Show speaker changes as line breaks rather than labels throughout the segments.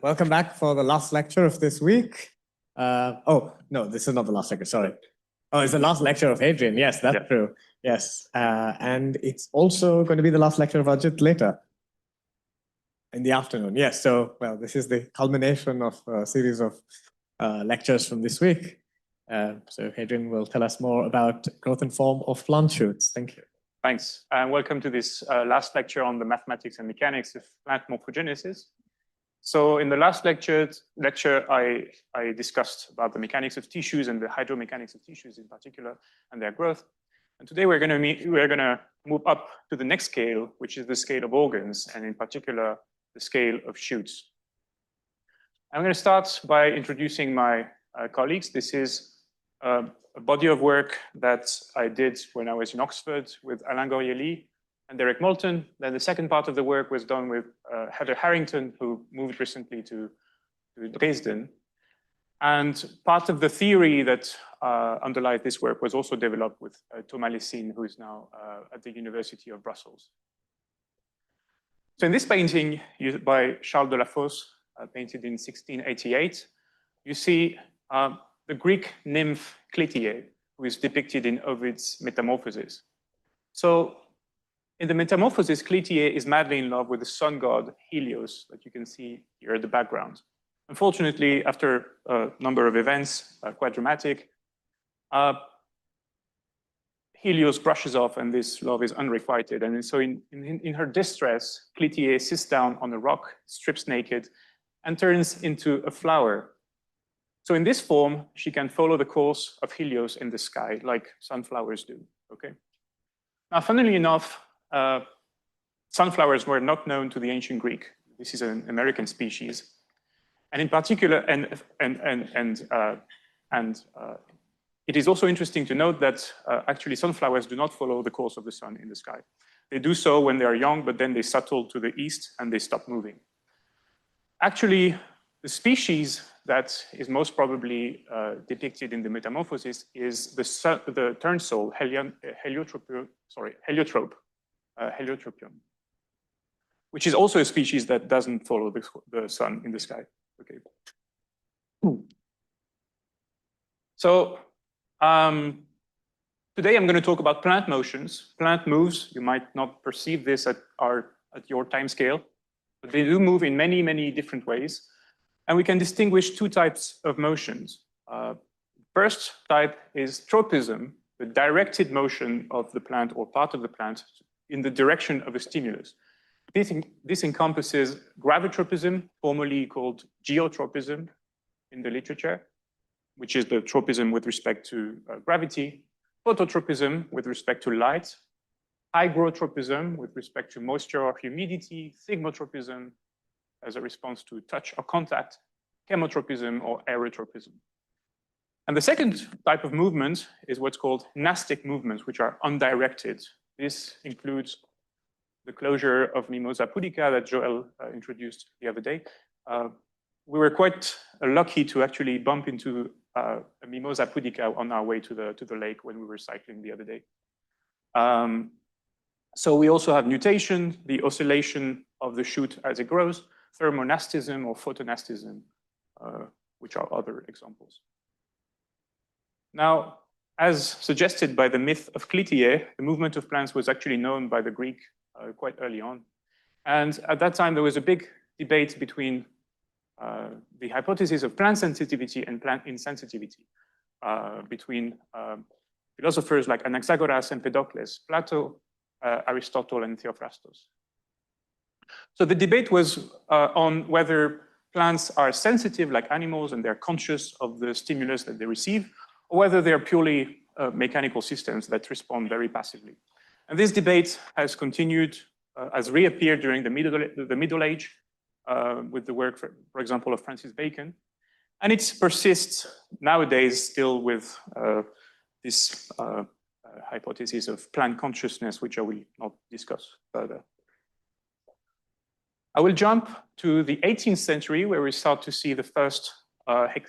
Welcome back for the last lecture of this week. Oh, no, this is not the last lecture, sorry. Oh, it's the last lecture of Hadrien. Yes, that's true. Yes, and it's also going to be the last lecture of Ajit later in the afternoon. Yes, so, well, this is the culmination of a series of lectures from this week. So Hadrien will tell us more about growth and form of plant shoots. Thank you.
Thanks, and welcome to this last lecture on the mathematics and mechanics of plant morphogenesis. So in the last lecture I discussed about the mechanics of tissues and the hydromechanics of tissues in particular and their growth. And today we're going to move up to the next scale, which is the scale of organs, and in particular the scale of shoots. I'm going to start by introducing my colleagues. This is a body of work that I did when I was in Oxford with Alain Gourieli and Derek Moulton. Then the second part of the work was done with Heather Harrington, who moved recently to Dresden. And part of the theory that underlies this work was also developed with Thomas Lessine, who is now at the University of Brussels. So in this painting by Charles de la Fosse, painted in 1688, you see the Greek nymph Clytie, who is depicted in Ovid's Metamorphoses. So in the Metamorphoses, Clytie is madly in love with the sun god Helios, that you can see here in the background. Unfortunately, after a number of events, quite dramatic, Helios brushes off and this love is unrequited. And so in her distress, Clytie sits down on a rock, strips naked, and turns into a flower. So in this form, she can follow the course of Helios in the sky, like sunflowers do, okay? Now, funnily enough, sunflowers were not known to the ancient Greek. This is an American species. And in particular, it is also interesting to note that actually sunflowers do not follow the course of the sun in the sky. They do so when they are young, but then they settle to the east and they stop moving. Actually, the species that is most probably depicted in the Metamorphosis is the turnsole Heliotropium, which is also a species that doesn't follow the sun in the sky. Okay. So today I'm going to talk about plant motions. Plant moves. You might not perceive this at your time scale, but they do move in many, many different ways. And we can distinguish two types of motions. First type is tropism, the directed motion of the plant or part of the plant in the direction of a stimulus. This encompasses gravitropism, formerly called geotropism in the literature, which is the tropism with respect to gravity, phototropism with respect to light, hygrotropism with respect to moisture or humidity, thigmotropism as a response to touch or contact, chemotropism or aerotropism. And the second type of movement is what's called nastic movements, which are undirected. This includes the closure of Mimosa pudica that Joel introduced the other day. We were quite lucky to actually bump into a Mimosa pudica on our way to the lake when we were cycling the other day. So we also have nutation, the oscillation of the shoot as it grows, thermonastism or photonastism, which are other examples. Now, as suggested by the myth of Clytie, the movement of plants was actually known by the Greek quite early on. And at that time, there was a big debate between the hypothesis of plant sensitivity and plant insensitivity between philosophers like Anaxagoras, Empedocles, Plato, Aristotle, and Theophrastos. So the debate was on whether plants are sensitive like animals and they're conscious of the stimulus that they receive, or whether they're purely mechanical systems that respond very passively. And this debate has continued, has reappeared during the Middle Age with the work, for example, of Francis Bacon. And it persists nowadays still with this hypothesis of plant consciousness, which I will not discuss further. I will jump to the 18th century, where we start to see the first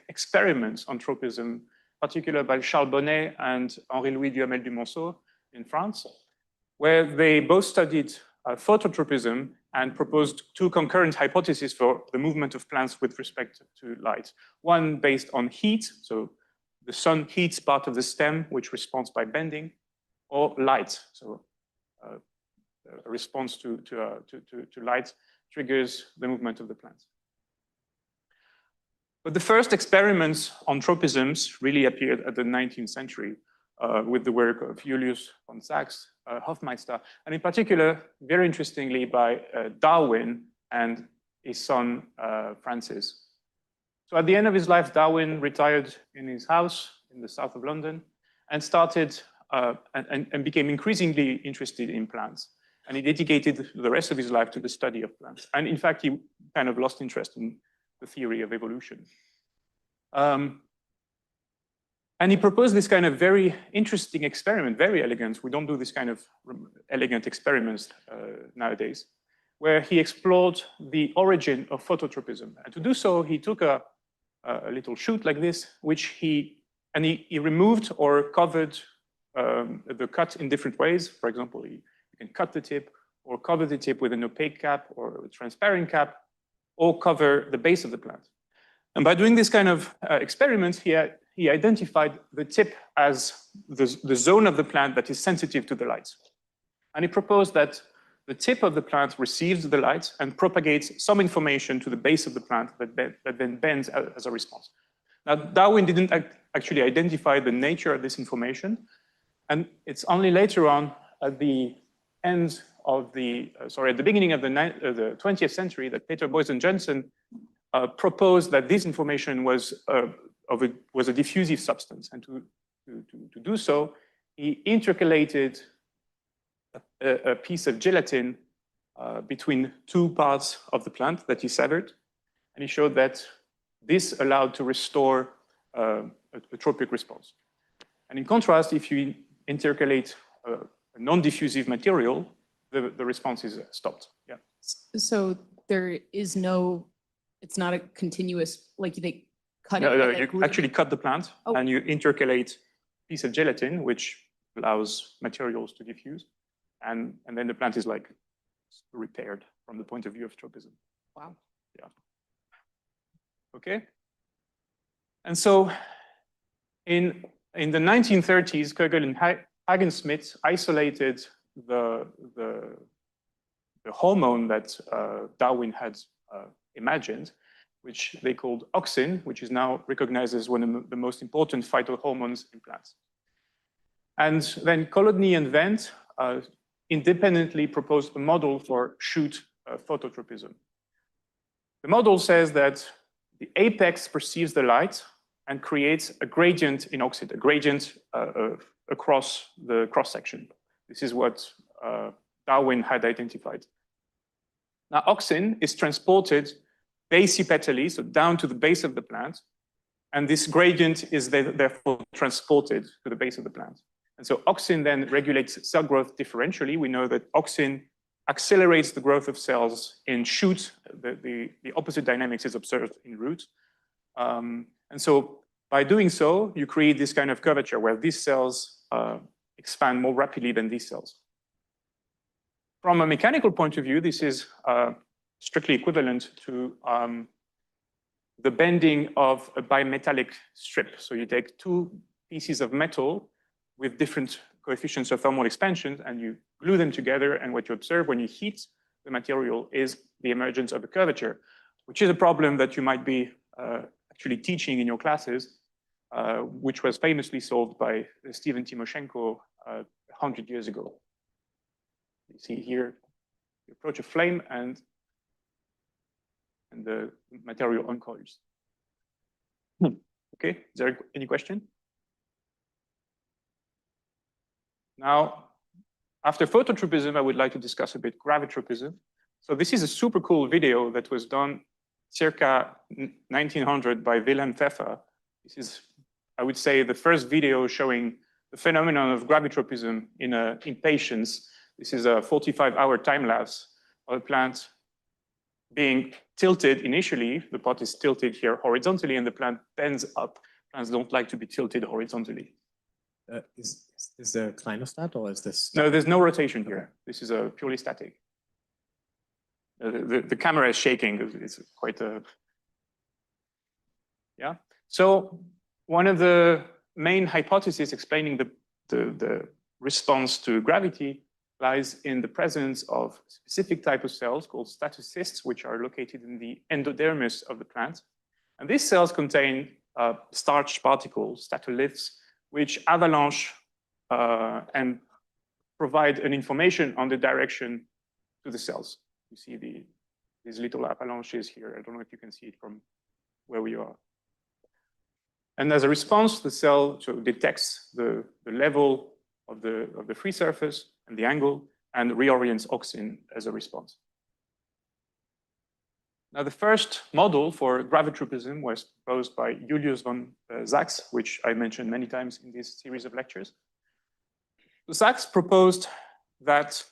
experiments on tropism, particularly by Charles Bonnet and Henri-Louis Duhamel du Monceau in France, where they both studied phototropism and proposed two concurrent hypotheses for the movement of plants with respect to light. One based on heat, so the sun heats part of the stem, which responds by bending, or light, so a response to light triggers the movement of the plant. But the first experiments on tropisms really appeared at the 19th century with the work of Julius von Sachs, Hofmeister, and in particular, very interestingly, by Darwin and his son, Francis. So at the end of his life, Darwin retired in his house in the south of London and started and became increasingly interested in plants. And he dedicated the rest of his life to the study of plants. And in fact, he kind of lost interest in the theory of evolution. And he proposed this kind of very interesting experiment, very elegant. We don't do this kind of elegant experiments nowadays, where he explored the origin of phototropism. And to do so, he took a little shoot like this, which he removed or covered the cut in different ways. For example, you can cut the tip or cover the tip with an opaque cap or a transparent cap, or cover the base of the plant. And by doing this kind of experiment, he identified the tip as the zone of the plant that is sensitive to the light. And he proposed that the tip of the plant receives the light and propagates some information to the base of the plant that then bends as a response. Now, Darwin didn't actually identify the nature of this information. And it's only later on at the end of at the beginning of the 20th century that Peter Boysen-Jensen proposed that this information was a diffusive substance. And to do so, he intercalated a piece of gelatin between two parts of the plant that he severed. And he showed that this allowed to restore a tropic response. And in contrast, if you intercalate a non-diffusive material, the response is stopped. Yeah.
So there is it's not a continuous, like they cut it.
No, you actually cut the plant and you intercalate a piece of gelatin, which allows materials to diffuse. And then the plant is like repaired from the point of view of tropism.
Wow.
Yeah. Okay. And so in the 1930s, Kugel and Hagensmith isolated the hormone that Darwin had imagined, which they called auxin, which is now recognized as one of the most important phytohormones in plants. And then Kolodny and Wendt independently proposed a model for shoot phototropism. The model says that the apex perceives the light and creates a gradient in oxide, a gradient across the cross-section. This is what Darwin had identified. Now, auxin is transported basipetally, so down to the base of the plant, and this gradient is therefore transported to the base of the plant. And so auxin then regulates cell growth differentially. We know that auxin accelerates the growth of cells in shoot. The opposite dynamics is observed in root. And so by doing so, you create this kind of curvature where these cells expand more rapidly than these cells. From a mechanical point of view, this is strictly equivalent to the bending of a bimetallic strip. So you take two pieces of metal with different coefficients of thermal expansion, and you glue them together, and what you observe when you heat the material is the emergence of a curvature, which is a problem that you might be actually teaching in your classes, which was famously solved by Stephen Timoshenko 100 years ago. You see here, you approach a flame and the material uncoils. Okay, is there any question? Now, after phototropism, I would like to discuss a bit gravitropism. So this is a super cool video that was done circa 1900 by Wilhelm Pfeffer. This is, I would say, the first video showing the phenomenon of gravitropism in patients. This is a 45-hour time lapse of a plant being tilted initially. The pot is tilted here horizontally, and the plant bends up. Plants don't like to be tilted horizontally.
Is this a clinostat or is this?
No, there's no rotation here. This is a purely static. The camera is shaking. It's quite a, yeah. So one of the main hypotheses explaining the response to gravity lies in the presence of specific type of cells called statocysts, which are located in the endodermis of the plant. And these cells contain starch particles, statoliths, which avalanche and provide an information on the direction to the cells. You see these little avalanches here. I don't know if you can see it from where we are. And as a response, the cell detects the level of the free surface and the angle and reorients auxin as a response. Now, the first model for gravitropism was proposed by Julius von Sachs, which I mentioned many times in this series of lectures. So Sachs proposed that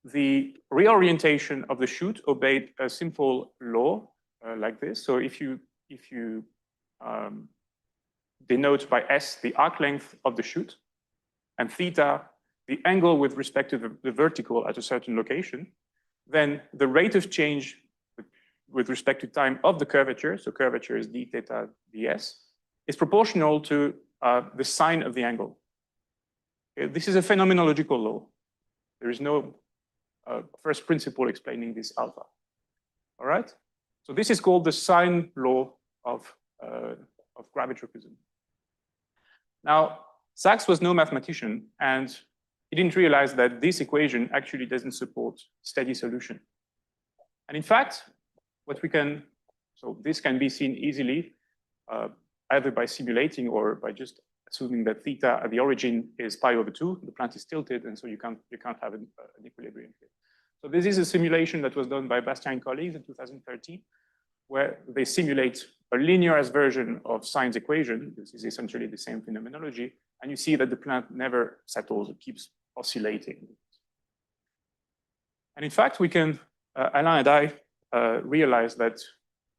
the reorientation of the shoot obeyed a simple law like this. So if you denote by S the arc length of the shoot, and theta the angle with respect to the vertical at a certain location, then the rate of change with respect to time of the curvature, so curvature is d theta ds, is proportional to the sine of the angle. Okay, this is a phenomenological law. There is no first principle explaining this alpha. All right? So this is called the sine law of gravitropism. Now, Sachs was no mathematician, and he didn't realize that this equation actually doesn't support steady solution. And in fact, so this can be seen easily, either by simulating or by just assuming that theta at the origin is pi over 2, the plant is tilted, and so you can't have an equilibrium here. So this is a simulation that was done by Bastien and colleagues in 2013, where they simulate a linearized version of Sine's equation. This is essentially the same phenomenology, and you see that the plant never settles, it keeps oscillating. And in fact, we can, Alain and I, realize that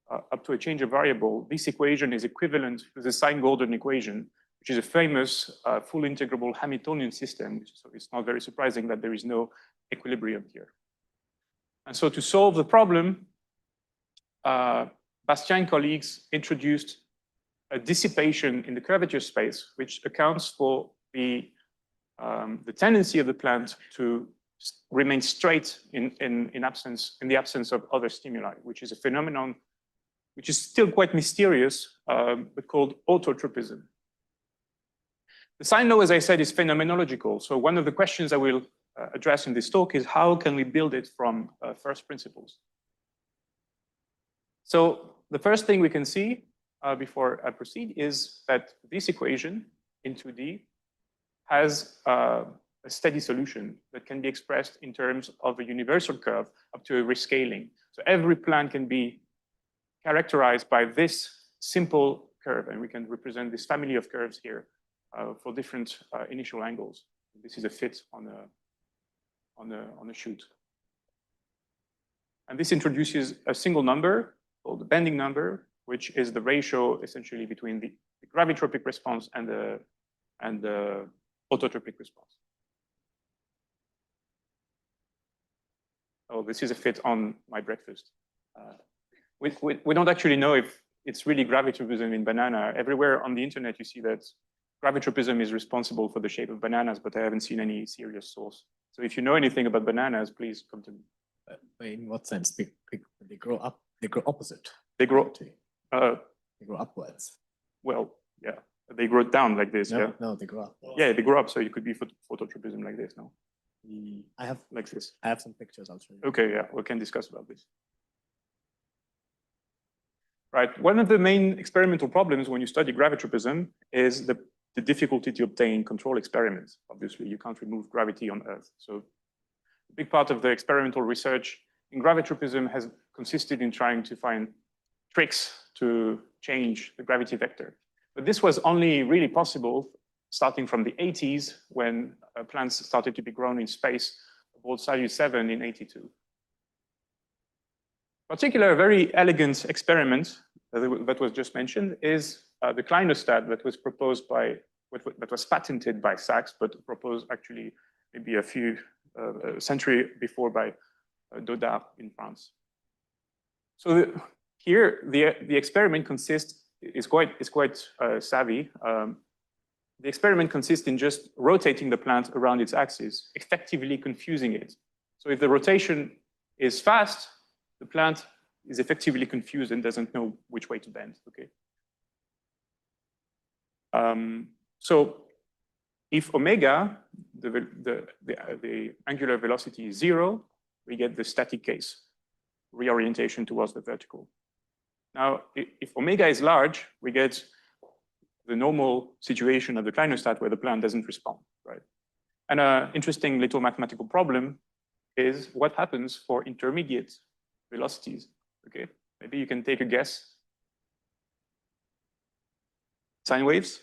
up to a change of variable, this equation is equivalent to the Sine-Gordon equation, which is a famous full integrable Hamiltonian system. So it's not very surprising that there is no equilibrium here. And so to solve the problem, Bastien colleagues introduced a dissipation in the curvature space, which accounts for the tendency of the plant to remain straight in the absence of other stimuli, which is a phenomenon which is still quite mysterious, but called autotropism. The sine law, as I said, is phenomenological. So one of the questions I will address in this talk is how can we build it from first principles? So the first thing we can see before I proceed is that this equation in 2D has a steady solution that can be expressed in terms of a universal curve up to a rescaling. So every plant can be characterized by this simple curve, and we can represent this family of curves here for different initial angles. This is a fit on a shoot. And this introduces a single number called the bending number, which is the ratio essentially between the gravitropic response and the autotropic response. Oh, this is a fit on my breakfast. We don't actually know if it's really gravitropism in banana. Everywhere on the internet, you see that gravitropism is responsible for the shape of bananas, but I haven't seen any serious source. So if you know anything about bananas, please come to me.
In what sense? They grow up, they grow opposite.
They grow,
they grow upwards.
Well, yeah, they grow down like this.
No,
yeah.
No, they grow up.
Yeah, they grow up. So you could be phototropism like this, no?
I have
like this.
I have some pictures. I'll show you.
Okay, yeah, we can discuss about this. Right. One of the main experimental problems when you study gravitropism is the difficulty to obtain control experiments. Obviously, you can't remove gravity on Earth. So a big part of the experimental research in gravitropism has consisted in trying to find tricks to change the gravity vector. But this was only really possible starting from the 80s when plants started to be grown in space aboard Salyut 7 in 82. Particular, very elegant experiment that was just mentioned is the clinostat that was proposed by, that was patented by Sachs, but proposed actually maybe a few century before by Dodart in France. So here, the experiment is quite savvy. The experiment consists in just rotating the plant around its axis, effectively confusing it. So if the rotation is fast, the plant is effectively confused and doesn't know which way to bend. Okay. So if omega, the angular velocity is 0, we get the static case, reorientation towards the vertical. Now, if omega is large, we get the normal situation of the clinostat where the plant doesn't respond, right? And an interesting little mathematical problem is what happens for intermediate velocities, okay? Maybe you can take a guess. Sine waves?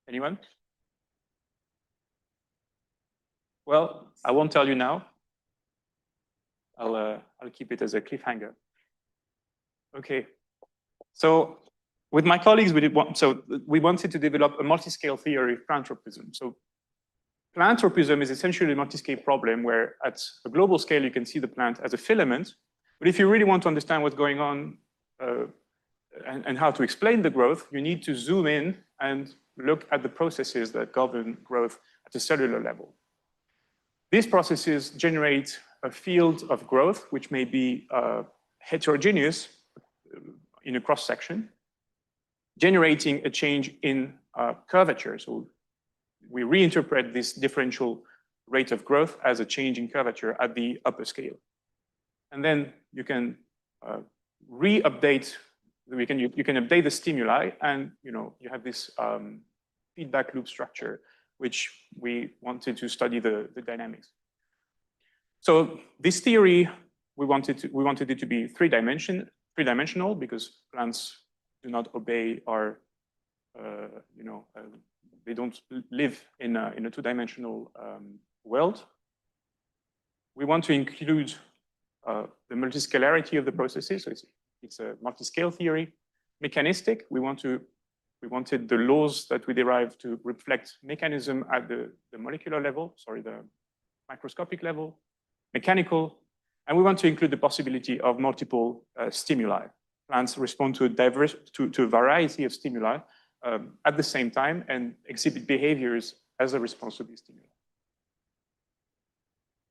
Anyone? Well, I won't tell you now. I'll keep it as a cliffhanger. Okay. So with my colleagues, we wanted to develop a multi-scale theory of plant tropism. So plant tropism is essentially a multi-scale problem where at a global scale, you can see the plant as a filament. But if you really want to understand what's going on and how to explain the growth, you need to zoom in and look at the processes that govern growth at a cellular level. These processes generate a field of growth, which may be heterogeneous in a cross-section, generating a change in curvature. So we reinterpret this differential rate of growth as a change in curvature at the upper scale. And then you can re-update, you can update the stimuli, and you have this feedback loop structure, which we wanted to study the dynamics. So this theory, we wanted it to be three-dimensional because plants do not obey our, they don't live in a two-dimensional world. We want to include the multiscalarity of the processes. So it's a multi-scale theory. Mechanistic, we wanted the laws that we derive to reflect mechanism at the molecular level, the microscopic level. Mechanical, and we want to include the possibility of multiple stimuli. Plants respond to a variety of stimuli at the same time and exhibit behaviors as a response to these stimuli.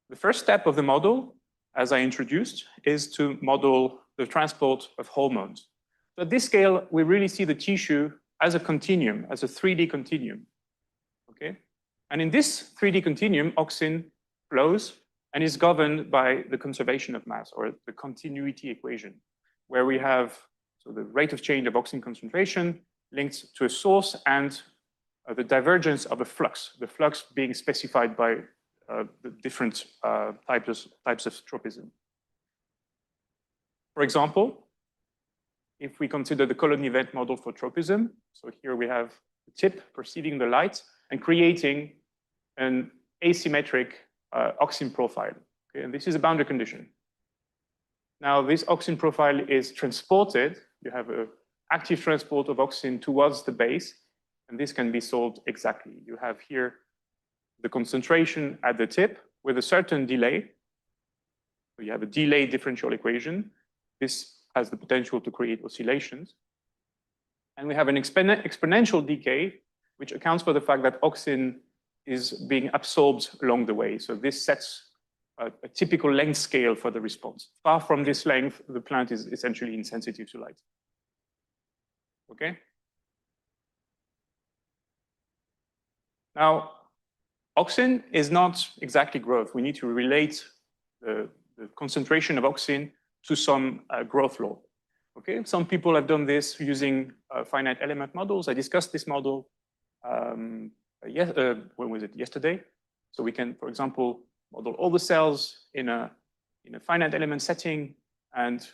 The first step of the model, as I introduced, is to model the transport of hormones. So at this scale, we really see the tissue as a continuum, as a 3D continuum. Okay? And in this 3D continuum, auxin flows and is governed by the conservation of mass, or the continuity equation, where we have the rate of change of auxin concentration linked to a source and the divergence of a flux, the flux being specified by the different types of tropism. For example, if we consider the colony event model for tropism, so here we have the tip perceiving the light and creating an asymmetric auxin profile. Okay? And this is a boundary condition. Now, this auxin profile is transported. You have an active transport of auxin towards the base, and this can be solved exactly. You have here the concentration at the tip with a certain delay. So you have a delay differential equation. This has the potential to create oscillations. And we have an exponential decay, which accounts for the fact that auxin is being absorbed along the way. So this sets a typical length scale for the response. Far from this length, the plant is essentially insensitive to light. Okay? Now, auxin is not exactly growth. We need to relate the concentration of auxin to some growth law. Okay? Some people have done this using finite element models. I discussed this model when was it? Yesterday. So we can, for example, model all the cells in a finite element setting and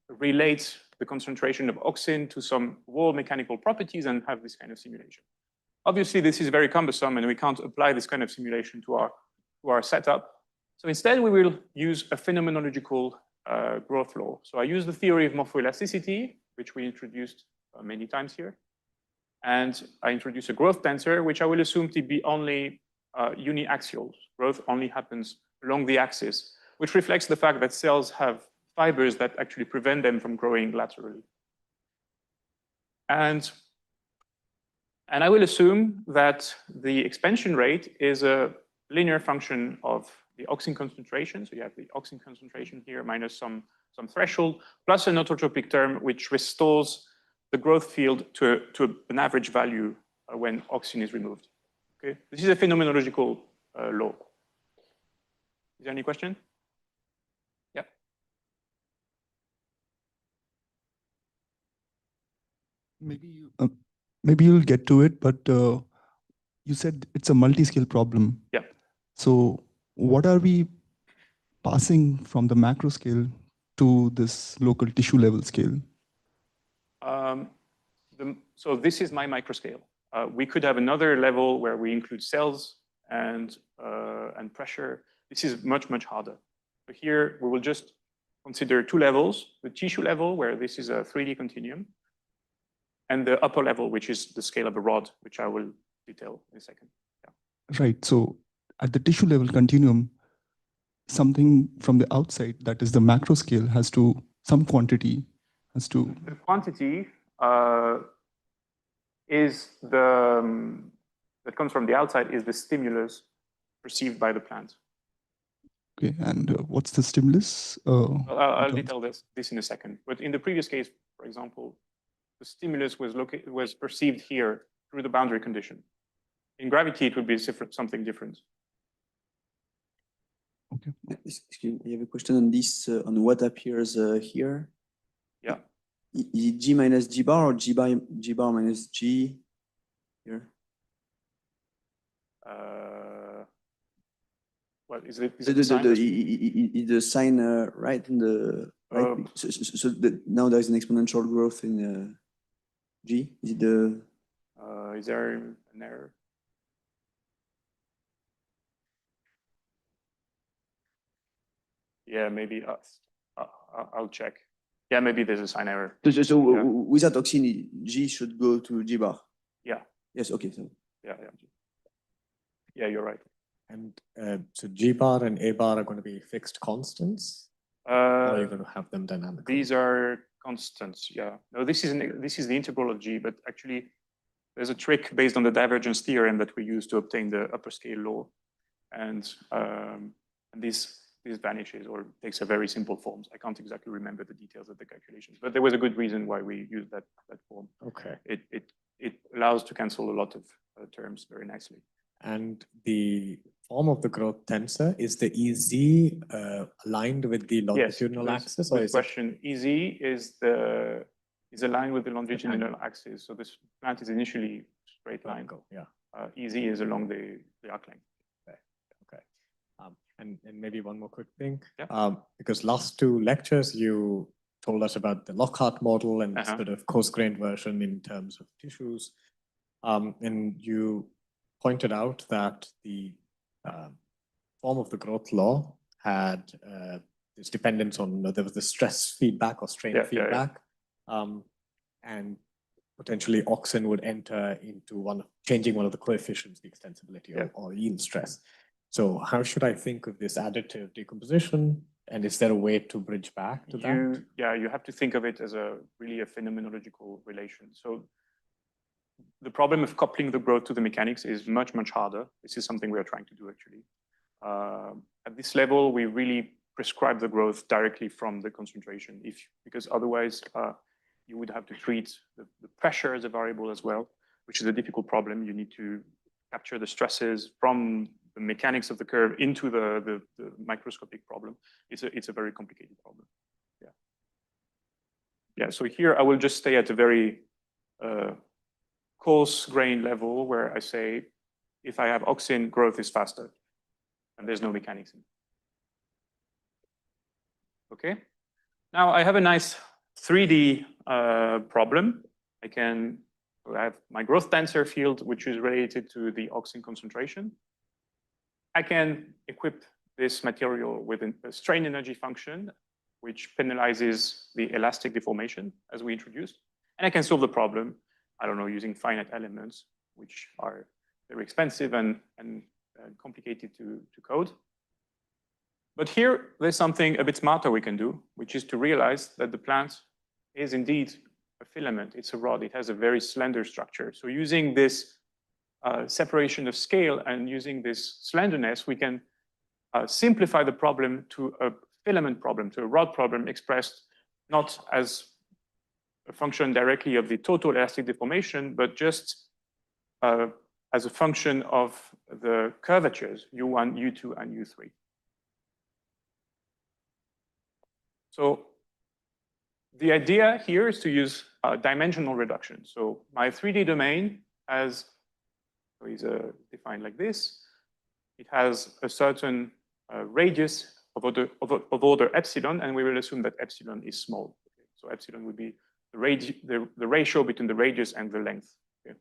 relate the concentration of auxin to some wall mechanical properties and have this kind of simulation. Obviously, this is very cumbersome and we can't apply this kind of simulation to our setup. So instead, we will use a phenomenological growth law. So I use the theory of morphoelasticity, which we introduced many times here. And I introduce a growth tensor, which I will assume to be only uniaxial. Growth only happens along the axis, which reflects the fact that cells have fibers that actually prevent them from growing laterally. And I will assume that the expansion rate is a linear function of the auxin concentration. So you have the auxin concentration here minus some threshold, plus an autotropic term, which restores the growth field to an average value when auxin is removed. Okay, this is a phenomenological law. Is there any question? Yeah.
Maybe you'll get to it, but you said it's a multi-scale problem.
Yeah.
So what are we passing from the macro scale to this local tissue level scale?
So this is my microscale. We could have another level where we include cells and pressure. This is much, much harder. So here we will just consider two levels: the tissue level, where this is a 3D continuum, and the upper level, which is the scale of a rod, which I will detail in a second. Yeah.
Right. So at the tissue level continuum, something from the outside, that is the macro scale, has to, some quantity has to.
The quantity is that comes from the outside is the stimulus perceived by the plant.
Okay, and what's the stimulus?
I'll detail this in a second. But in the previous case, for example, the stimulus was perceived here through the boundary condition. In gravity, it would be something different.
Okay.
Excuse me, I have a question on this, on what appears here.
Yeah.
Is it G minus G bar or G bar minus G here?
What is it? Is
the sign right in the right? So now there's an exponential growth in G. Is it the?
Is there an error? Yeah, maybe. I'll check. Yeah, maybe there's a sign error.
So
yeah.
Without auxin, G should go to G bar.
Yeah.
Yes. Okay. So.
Yeah, you're right.
And so G bar and A bar are going to be fixed constants, or are you going to have them dynamically?
These are constants. Yeah. No, this is the integral of G, but actually, there's a trick based on the divergence theorem that we use to obtain the upper scale law, and this vanishes or takes a very simple forms. I can't exactly remember the details of the calculations, but there was a good reason why we used that form.
Okay.
It allows to cancel a lot of terms very nicely. And
The form of the growth tensor, is the EZ aligned with the longitudinal axis?
Or is question, EZ is aligned with the longitudinal axis. So this plant is initially straight line.
Yeah.
EZ is along the arc length.
Okay. And maybe one more quick thing.
Yeah.
Because last two lectures, you told us about the Lockhart model and sort of coarse-grained version in terms of tissues. And you pointed out that the form of the growth law had this dependence on, there was the stress feedback or strain feedback. And potentially auxin would enter into changing one of the coefficients, the extensibility or yield stress. So how should I think of this additive decomposition? And is there a way to bridge back to that?
Yeah, you have to think of it as really a phenomenological relation. So the problem of coupling the growth to the mechanics is much, much harder. This is something we are trying to do actually. At this level, we really prescribe the growth directly from the concentration, because otherwise you would have to treat the pressure as a variable as well, which is a difficult problem. You need to capture the stresses from the mechanics of the curve into the microscopic problem. It's a very complicated problem. Yeah. So here I will just stay at a very coarse grain level where I say, if I have auxin, growth is faster, and there's no mechanics in it. Okay. Now I have a nice 3D problem. I have my growth tensor field, which is related to the auxin concentration. I can equip this material with a strain energy function, which penalizes the elastic deformation as we introduced. And I can solve the problem, I don't know, using finite elements, which are very expensive and complicated to code. But here, there's something a bit smarter we can do, which is to realize that the plant is indeed a filament. It's a rod. It has a very slender structure. So using this separation of scale and using this slenderness, we can simplify the problem to a filament problem, to a rod problem expressed not as a function directly of the total elastic deformation, but just as a function of the curvatures, U1, U2, and U3. So the idea here is to use dimensional reduction. So my 3D domain is defined like this. It has a certain radius of order epsilon, and we will assume that epsilon is small. Okay? So epsilon would be the ratio between the radius and the length. Okay?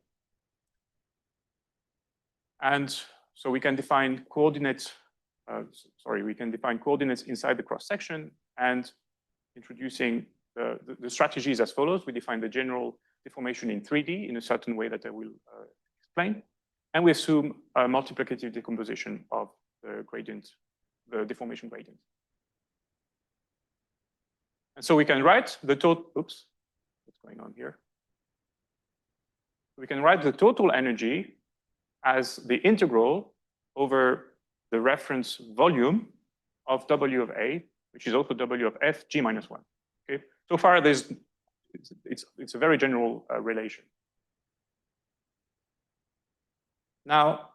And so we can define coordinates. We can define coordinates inside the cross section, and introducing the strategies as follows. We define the general deformation in 3D in a certain way that I will explain. And we assume a multiplicative decomposition of the gradient, the deformation gradient. And so we can write the total, oops, what's going on here? We can write the total energy as the integral over the reference volume of W of A, which is also W of F, G minus 1. Okay? So far, it's a very general relation. Now,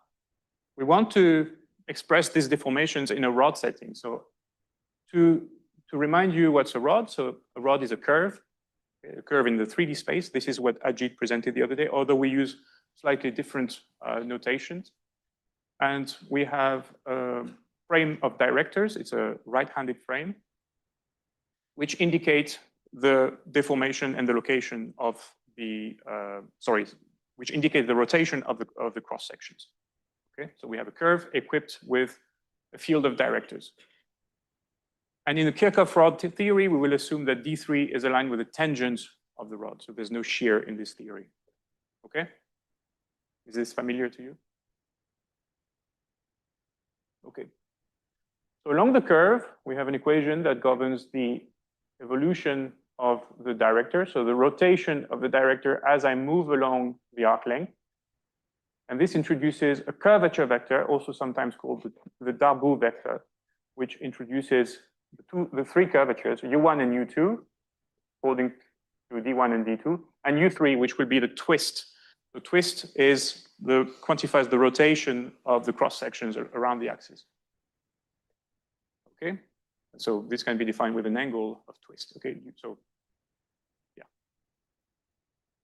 we want to express these deformations in a rod setting. So to remind you what's a rod, so a rod is a curve in the 3D space. This is what Ajit presented the other day, although we use slightly different notations. And we have a frame of directors. It's a right-handed frame, which indicates the deformation and the location of the, which indicate the rotation of the cross sections. Okay, so we have a curve equipped with a field of directors. And in the Kirchhoff rod theory, we will assume that D3 is aligned with the tangent of the rod. So there's no shear in this theory. Okay, is this familiar to you? Okay. So along the curve, we have an equation that governs the evolution of the director. So the rotation of the director as I move along the arc length. And this introduces a curvature vector, also sometimes called the Darboux vector, which introduces the three curvatures, U1 and U2, according to D1 and D2, and U3, which will be the twist. The twist is quantifies the rotation of the cross sections around the axis. Okay, so this can be defined with an angle of twist. Okay, so yeah.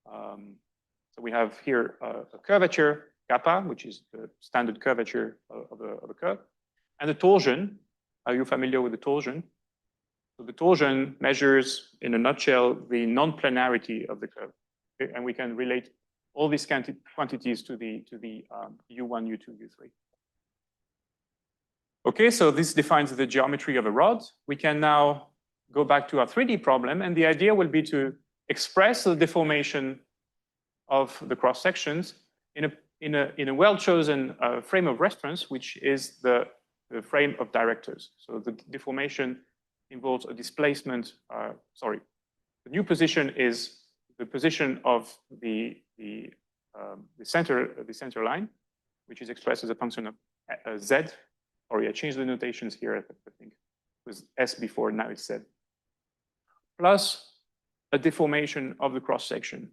So we have here a curvature, kappa, which is the standard curvature of a curve, and a torsion. Are you familiar with the torsion? So the torsion measures, in a nutshell, the non-planarity of the curve. Okay? And we can relate all these quantities to the U1, U2, U3. Okay, so this defines the geometry of a rod. We can now go back to our 3D problem, and the idea will be to express the deformation of the cross sections in a well-chosen frame of reference, which is the frame of directors. So the deformation involves a displacement. The new position is the position of the center line, which is expressed as a function of Z. Sorry, I changed the notations here. I think it was S before, now it's Z. Plus a deformation of the cross section.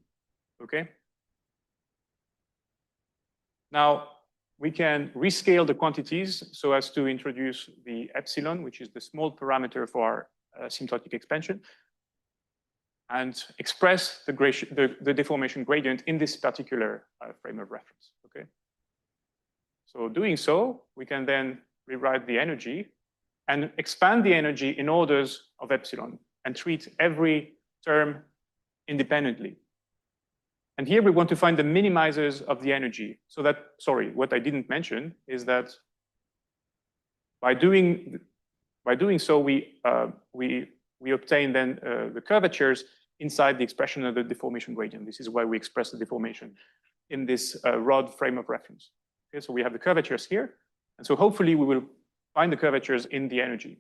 Okay. Now we can rescale the quantities so as to introduce the epsilon, which is the small parameter for asymptotic expansion, and express the deformation gradient in this particular frame of reference. Okay. So doing so, we can then rewrite the energy and expand the energy in orders of epsilon and treat every term independently. And here we want to find the minimizers of the energy. So that, sorry, what I didn't mention is that by doing so, we obtain then the curvatures inside the expression of the deformation gradient. This is why we express the deformation in this rod frame of reference. Okay, so we have the curvatures here. And so hopefully we will find the curvatures in the energy.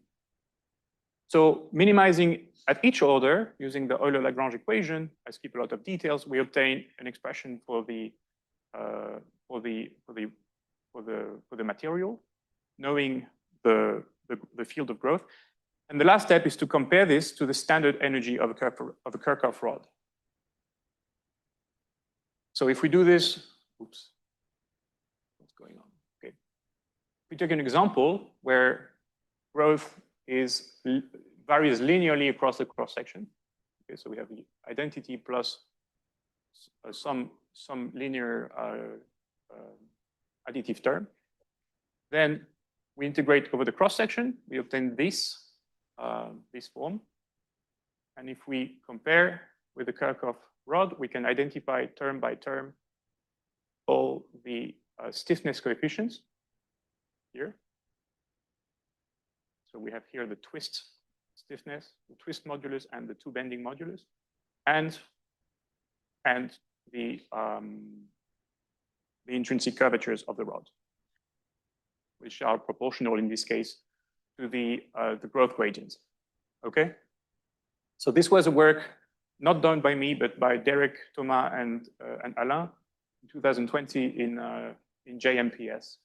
So minimizing at each order using the Euler-Lagrange equation, I skip a lot of details, we obtain an expression for the material, knowing the field of growth. And the last step is to compare this to the standard energy of a Kirchhoff rod. So if we do this, oops, what's going on? Okay. We take an example where growth varies linearly across the cross-section. Okay, so we have the identity plus some linear additive term. Then we integrate over the cross-section, we obtain this form. And if we compare with the Kirchhoff rod, we can identify term by term all the stiffness coefficients here. So we have here the twist stiffness, the twist modulus, and the two bending modulus, and the intrinsic curvatures of the rod, which are proportional in this case to the growth gradients. Okay, so this was a work not done by me, but by Derek, Thomas, and Alain in 2020 in JMPS.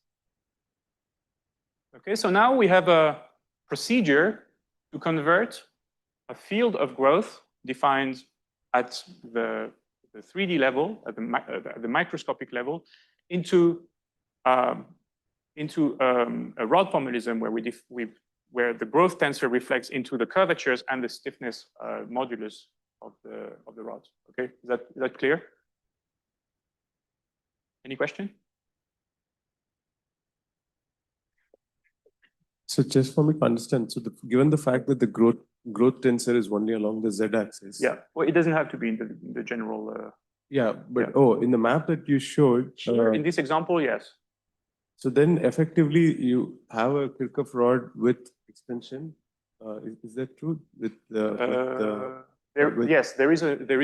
Okay, so now we have a procedure to convert a field of growth defined at the 3D level, at the microscopic level, into a rod formalism where the growth tensor reflects into the curvatures and the stiffness modulus of the rod. Okay, is that clear? Any question?
So just for me to understand, so given the fact that the growth tensor is only along the z-axis.
Yeah, well, it doesn't have to be in the general.
Yeah, but
yeah.
oh, in the map that you showed.
In this example, yes.
So then effectively you have a Kirchhoff rod with extension. Is that true?
Yes, there is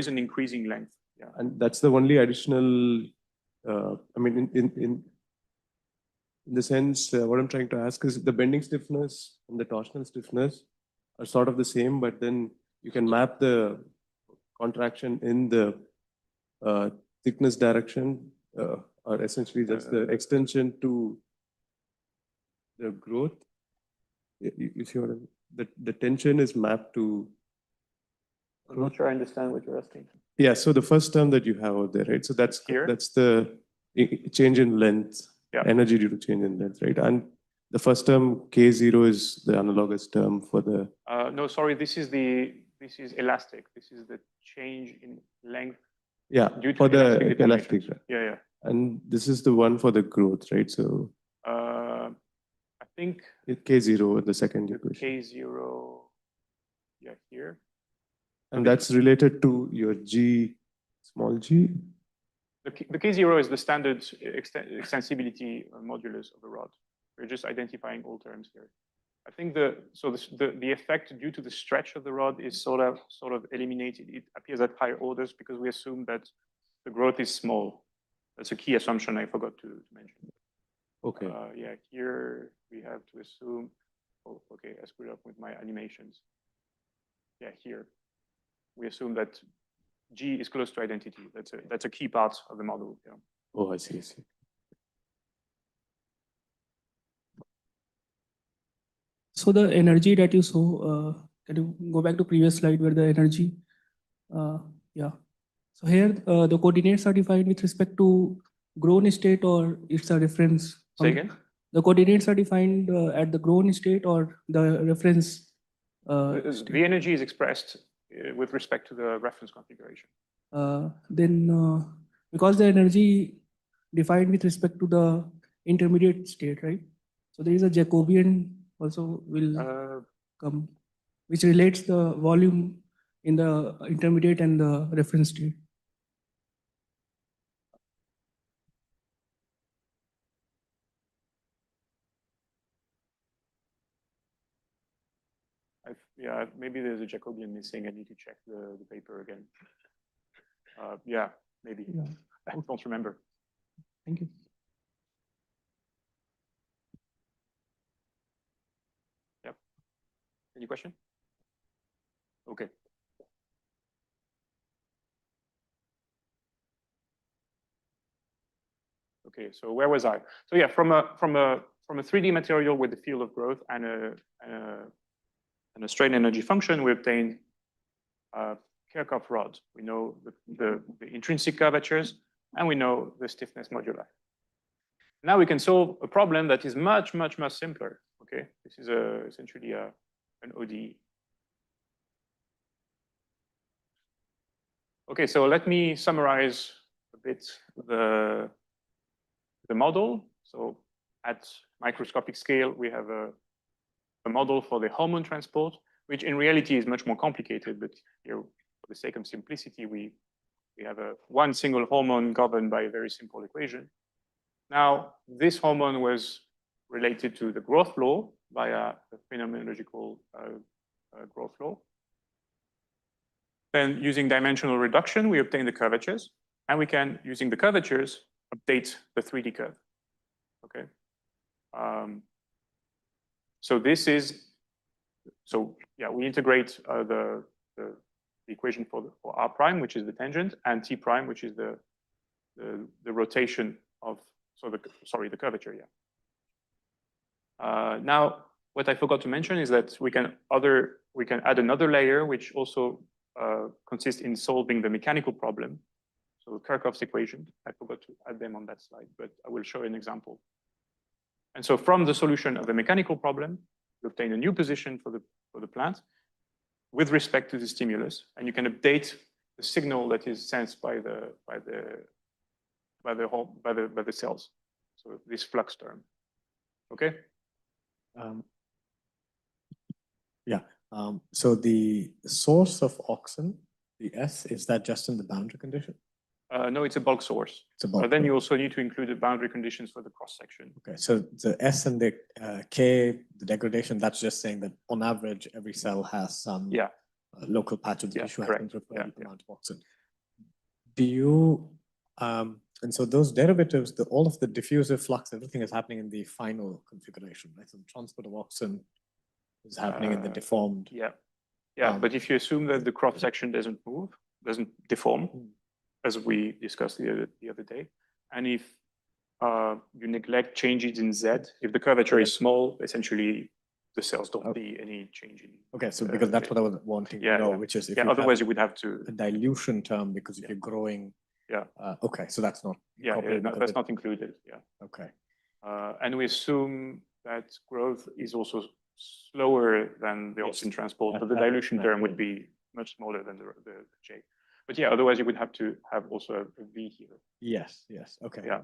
an increasing length. Yeah.
And that's the only additional. I mean, in the sense, what I'm trying to ask is the bending stiffness and the torsional stiffness are sort of the same, but then you can map the contraction in the thickness direction, or essentially that's the extension to the growth. You see what I mean? The tension is mapped to.
I'm not sure I understand what you're asking.
Yeah, so the first term that you have out there, right? So that's
here.
That's the change in length,
yeah.
Energy due to change in length, right? And the first term K0 is the analogous term for the.
No, sorry, this is elastic. This is the change in length.
Yeah,
due to
for the elastic.
Yeah.
And this is the one for the growth, right? So.
I think.
K0, the second equation.
K0, yeah, here.
And that's related to your G, small g?
The K0 is the standard extensibility modulus of the rod. We're just identifying all terms here. I think the effect due to the stretch of the rod is sort of eliminated. It appears at higher orders because we assume that the growth is small. That's a key assumption I forgot to mention.
Okay.
Yeah, here we have to assume. Oh, okay, I screwed up with my animations. Yeah, here we assume that G is close to identity. That's a key part of the model. Yeah.
Oh, I see.
So the energy that you saw, can you go back to previous slide where the energy? Yeah. So here the coordinates are defined with respect to grown state, or it's a reference.
Say again?
The coordinates are defined at the grown state or the reference.
The energy is expressed with respect to the reference configuration.
Then because the energy defined with respect to the intermediate state, right? So there is a Jacobian also will come, which relates the volume in the intermediate and the reference state.
Yeah, maybe there's a Jacobian missing. I need to check the paper again. Yeah, maybe.
Yeah.
I don't remember.
Thank you.
Any question? Okay. Okay, so where was I? So yeah, from a 3D material with the field of growth and a strain energy function, we obtain Kirchhoff rod. We know the intrinsic curvatures, and we know the stiffness moduli. Now we can solve a problem that is much, much, much simpler. Okay, this is essentially an ODE. Okay, so let me summarize a bit the model. So at microscopic scale, we have a model for the hormone transport, which in reality is much more complicated, but here, for the sake of simplicity, we have one single hormone governed by a very simple equation. Now, this hormone was related to the growth law via a phenomenological growth law. Then using dimensional reduction, we obtain the curvatures, and we can, using the curvatures, update the 3D curve. Okay. So this is, so yeah, we integrate the equation for R prime, which is the tangent, and T prime, which is the rotation of, the curvature, yeah. Now, what I forgot to mention is that we can add another layer, which also consists in solving the mechanical problem. So Kirchhoff's equation, I forgot to add them on that slide, but I will show an example. And so from the solution of the mechanical problem, you obtain a new position for the plant with respect to the stimulus, and you can update the signal that is sensed by the cells. So this flux term. Okay.
So the source of auxin, the S, is that just in the boundary condition?
No, it's a bulk source.
It's a bulk.
But then you also need to include the boundary conditions for the cross section.
Okay, so the S and the K, the degradation, that's just saying that on average, every cell has some local patch of the tissue having to amount of auxin. Do you, and so those derivatives, all of the diffusive flux, everything is happening in the final configuration, right? So the transport of auxin is happening in the deformed.
But if you assume that the cross section doesn't move, doesn't deform, as we discussed the other day, and if you neglect changes in Z, if the curvature is small, essentially the cells don't see any change in.
Okay, so because that's what I was wanting to know, which is if you
otherwise you would have to
a dilution term because if you're growing. Okay, so that's not.
That's not included.
Okay.
And we assume that growth is also slower than the auxin transport, but the dilution term would be much smaller than the J. But yeah, otherwise you would have to have also a V here.
Yes, okay.
Yeah.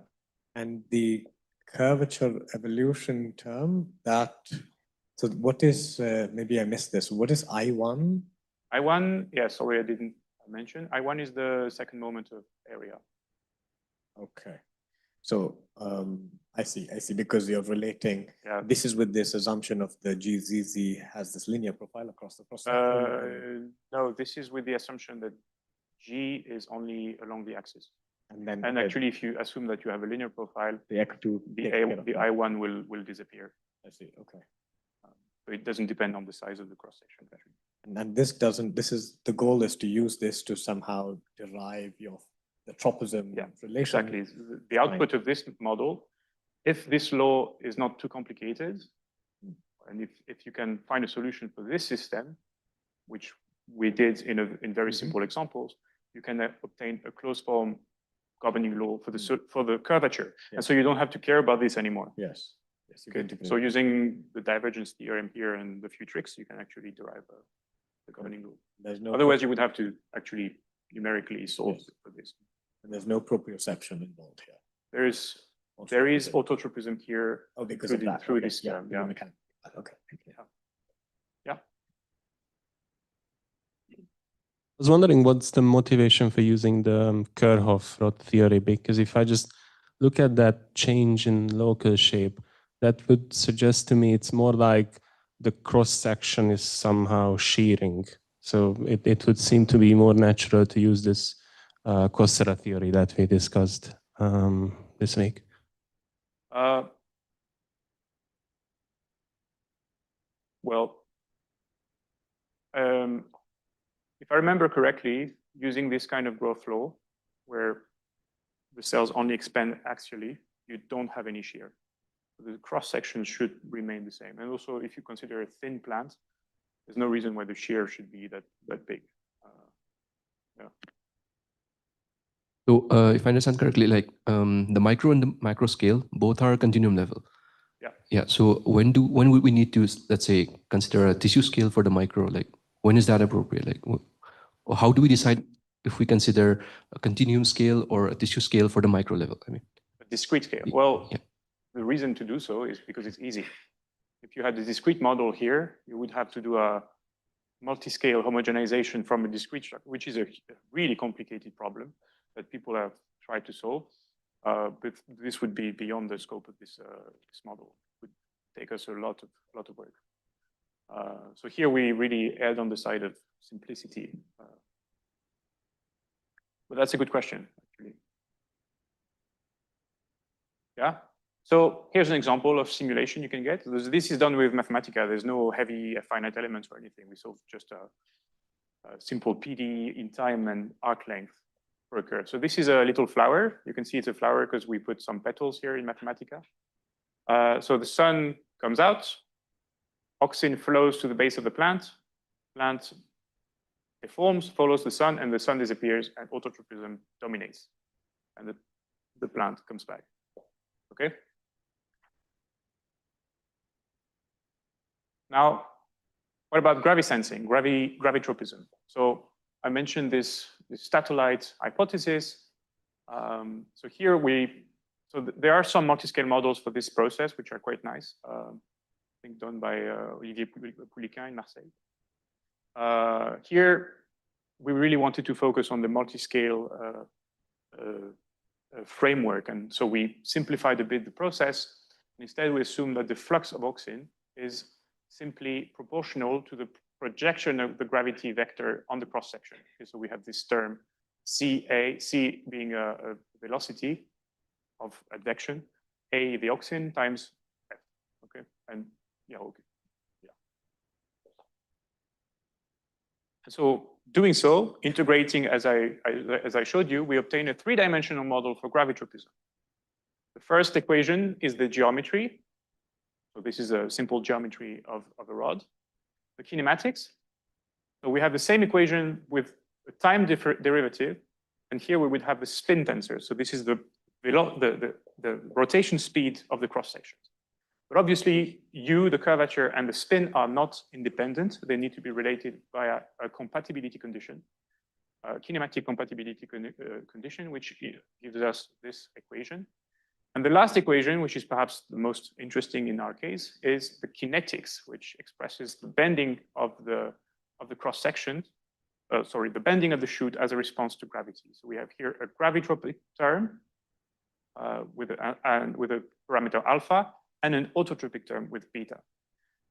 And the curvature evolution term, so what is, maybe I missed this, what is I1?
I1, sorry, I didn't mention. I1 is the second moment of area.
Okay. So I see, because you're relating, this is with this assumption of the GZZ has this linear profile across the cross section.
No, this is with the assumption that G is only along the axis.
And
actually, if you assume that you have a linear profile,
the X2,
the I1 will disappear.
I see, okay.
So it doesn't depend on the size of the cross section.
And this doesn't, the goal is to use this to somehow derive the tropism relation.
Exactly. The output of this model, if this law is not too complicated, and if you can find a solution for this system, which we did in very simple examples, you can obtain a closed form governing law for the curvature. And so you don't have to care about this anymore.
Yes.
Okay. So using the divergence theorem here and a few tricks, you can actually derive the governing law. Otherwise, you would have to actually numerically solve for this.
And there's no proprioception involved here.
There is autotropism here
because through this term. Okay.
Yeah.
I was wondering what's the motivation for using the Kirchhoff rod theory, because if I just look at that change in local shape, that would suggest to me it's more like the cross section is somehow shearing. So it would seem to be more natural to use this Kossera theory that we discussed this week.
Well, if I remember correctly, using this kind of growth law, where the cells only expand axially, you don't have any shear. The cross section should remain the same. And also, if you consider a thin plant, there's no reason why the shear should be that big. Yeah.
So if I understand correctly, like the micro and the macro scale, both are continuum level.
Yeah.
Yeah. So when would we need to, let's say, consider a tissue scale for the micro? Like when is that appropriate? Like how do we decide if we consider a continuum scale or a tissue scale for the micro level? I mean,
A discrete scale. Well,
yeah.
The reason to do so is because it's easy. If you had a discrete model here, you would have to do a multi-scale homogenization from a discrete structure, which is a really complicated problem that people have tried to solve. But this would be beyond the scope of this model. It would take us a lot of work. So here we really erred on the side of simplicity. But that's a good question, actually. Yeah. So here's an example of simulation you can get. This is done with Mathematica. There's no heavy finite elements or anything. We solve just a simple PD in time and arc length for a curve. So this is a little flower. You can see it's a flower because we put some petals here in Mathematica. So the sun comes out, auxin flows to the base of the plant, plant deforms, follows the sun, and the sun disappears, and autotropism dominates, and the plant comes back. Okay. Now, what about gravisensing, gravitropism? So I mentioned this statolite hypothesis. So here there are some multi-scale models for this process, which are quite nice. I think done by Olivier Pouliquin in Marseille. Here, we really wanted to focus on the multi-scale framework. And so we simplified a bit the process. Instead, we assume that the flux of auxin is simply proportional to the projection of the gravity vector on the cross-section. Okay, so we have this term CA, C being a velocity of advection, A the auxin times F. Okay, and yeah, okay. Yeah. So doing so, integrating as I showed you, we obtain a three-dimensional model for gravitropism. The first equation is the geometry. So this is a simple geometry of a rod. The kinematics. So we have the same equation with a time derivative. And here we would have the spin tensor. So this is the rotation speed of the cross-section. But obviously, the curvature, and the spin are not independent. They need to be related by a compatibility condition, a kinematic compatibility condition, which gives us this equation. And the last equation, which is perhaps the most interesting in our case, is the kinetics, which expresses the bending of the cross-section, the bending of the shoot as a response to gravity. So we have here a gravitropic term with a parameter alpha, and an autotropic term with beta.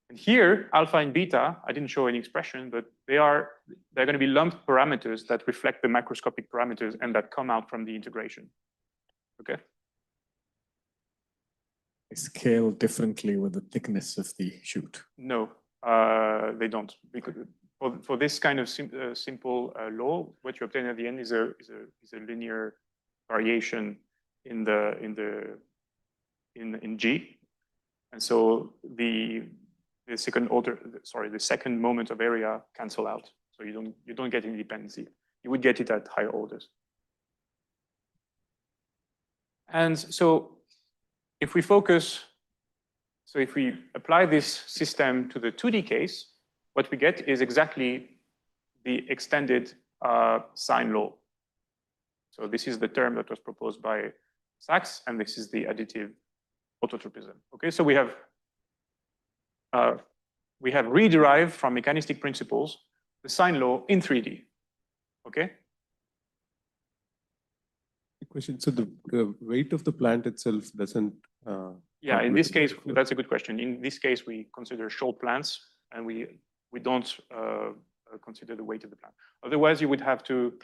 And here, alpha and beta, I didn't show any expression, but they're going to be lumped parameters that reflect the macroscopic parameters and that come out from the integration. Okay.
They scale differently with the thickness of the shoot.
No, they don't. Because for this kind of simple law, what you obtain at the end is a linear variation in G. And so the second moment of area cancel out. So you don't get any dependency. You would get it at higher orders. And so if we apply this system to the 2D case, what we get is exactly the extended sine law. So this is the term that was proposed by Sachs, and this is the additive autotropism. Okay, so we have re-derived from mechanistic principles the sine law in 3D. Okay.
Question. So the weight of the plant itself doesn't.
Yeah, in this case, that's a good question. In this case, we consider short plants, and we don't consider the weight of the plant. Otherwise, you would have to.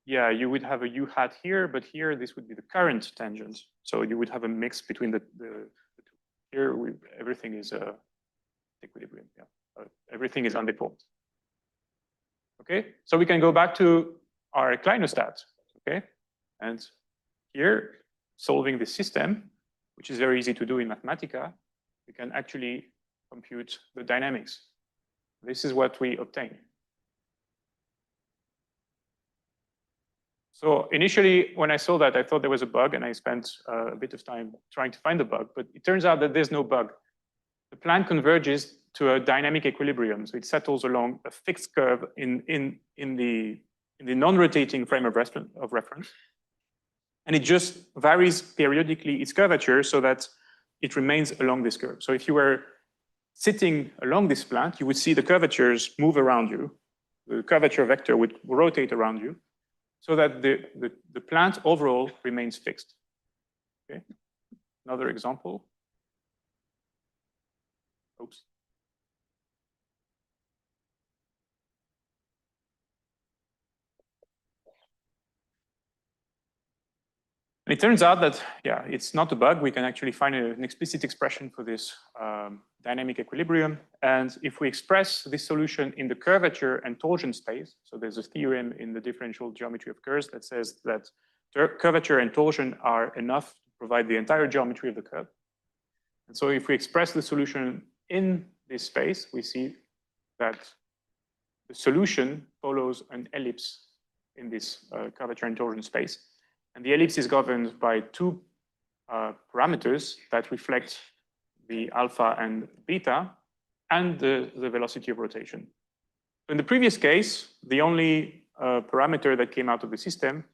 Yeah, you would have a U hat here, but here this would be the current tangent. So you would have a mix between the two. Here everything is equilibrium. Yeah. everything is undeformed. Okay, so we can go back to our clinostat. Okay, and here, solving this system, which is very easy to do in Mathematica, we can actually compute the dynamics. This is what we obtain. So initially, when I saw that, I thought there was a bug, and I spent a bit of time trying to find the bug, but it turns out that there's no bug. The plant converges to a dynamic equilibrium, so it settles along a fixed curve in the non-rotating frame of reference, and it just varies periodically its curvature so that it remains along this curve. So if you were sitting along this plant, you would see the curvatures move around you. The curvature vector would rotate around you, so that the plant overall remains fixed. Okay. Another example. Oops. And it turns out that, yeah, it's not a bug. We can actually find an explicit expression for this dynamic equilibrium. And if we express this solution in the curvature and torsion space, so there's a theorem in the differential geometry of curves that says that curvature and torsion are enough to provide the entire geometry of the curve. And so if we express the solution in this space, we see that the solution follows an ellipse in this curvature and torsion space. And the ellipse is governed by two parameters that reflect the alpha and beta and the velocity of rotation. In the previous case, the only parameter that came out of the system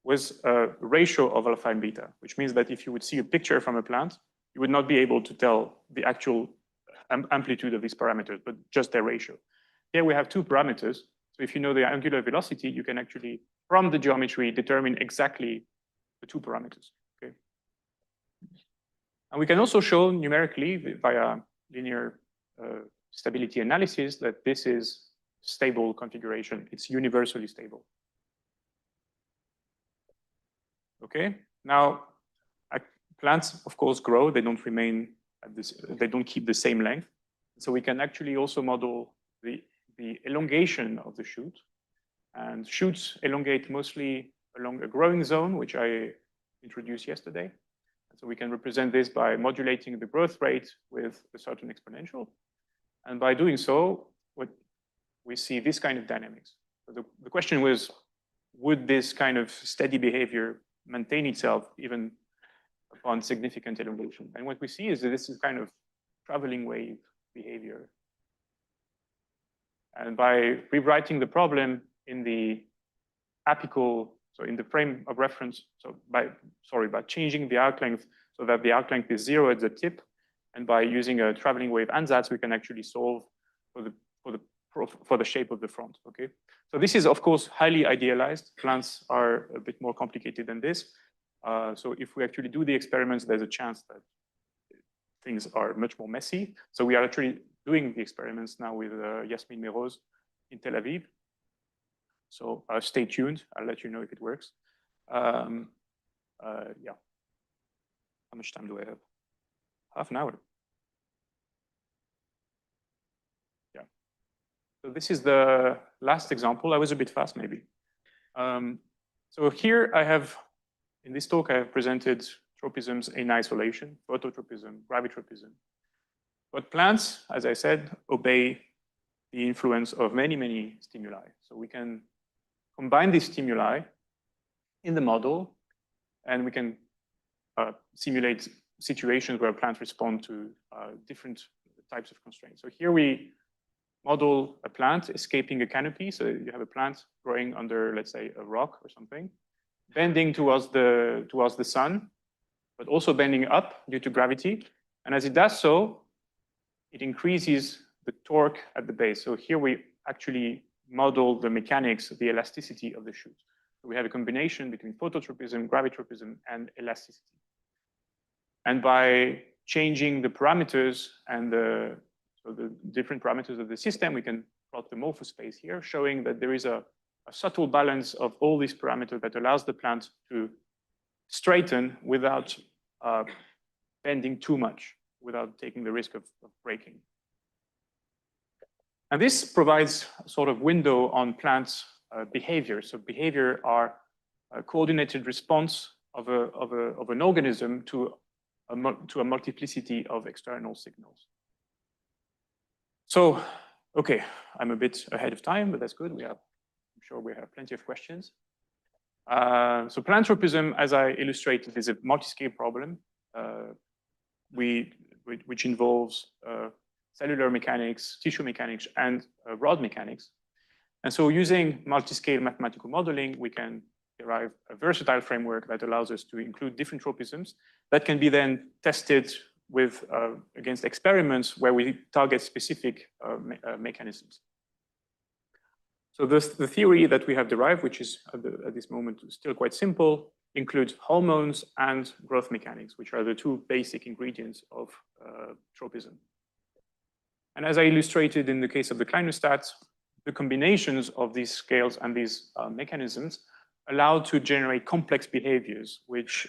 was a ratio of alpha and beta, which means that if you would see a picture from a plant, you would not be able to tell the actual amplitude of these parameters, but just their ratio. Here we have two parameters. So if you know the angular velocity, you can actually, from the geometry, determine exactly the two parameters. Okay. And we can also show numerically via linear stability analysis that this is stable configuration. It's universally stable. Okay. Now, plants, of course, grow. They don't remain at this. They don't keep the same length. So we can actually also model the elongation of the shoot. And shoots elongate mostly along a growing zone, which I introduced yesterday. And so we can represent this by modulating the growth rate with a certain exponential. And by doing so, what we see this kind of dynamics. So the question was, would this kind of steady behavior maintain itself even upon significant elongation? And what we see is that this is kind of traveling wave behavior. And by rewriting the problem in the apical, so in the frame of reference, so by changing the arc length so that the arc length is 0 at the tip, and by using a traveling wave ansatz, we can actually solve for the shape of the front. Okay, so this is of course highly idealized. Plants are a bit more complicated than this. So if we actually do the experiments, there's a chance that things are much more messy. So we are actually doing the experiments now with Yasmin Meroz in Tel Aviv. So stay tuned. I'll let you know if it works. Yeah. How much time do I have? Half an hour. Yeah. So this is the last example. I was a bit fast, maybe. So here I have, in this talk, I have presented tropisms in isolation, phototropism, gravitropism. But plants, as I said, obey the influence of many, many stimuli. So we can combine these stimuli in the model, and we can simulate situations where plants respond to different types of constraints. So here we model a plant escaping a canopy. So you have a plant growing under, let's say, a rock or something, bending towards the sun, but also bending up due to gravity. And as it does so, it increases the torque at the base. So here we actually model the mechanics, the elasticity of the shoot. So we have a combination between phototropism, gravitropism, and elasticity. And by changing the parameters and the different parameters of the system, we can plot the morphospace here, showing that there is a subtle balance of all these parameters that allows the plant to straighten without bending too much, without taking the risk of breaking. And this provides a sort of window on plants' behavior. So behavior are a coordinated response of an organism to a multiplicity of external signals. So, okay, I'm a bit ahead of time, but that's good. I'm sure we have plenty of questions. So plant tropism, as I illustrated, is a multi-scale problem, which involves cellular mechanics, tissue mechanics, and rod mechanics. And so using multi-scale mathematical modeling, we can derive a versatile framework that allows us to include different tropisms that can be then tested with against experiments where we target specific mechanisms. So the theory that we have derived, which is at this moment still quite simple, includes hormones and growth mechanics, which are the two basic ingredients of tropism. And as I illustrated in the case of the clinostats, the combinations of these scales and these mechanisms allow to generate complex behaviors, which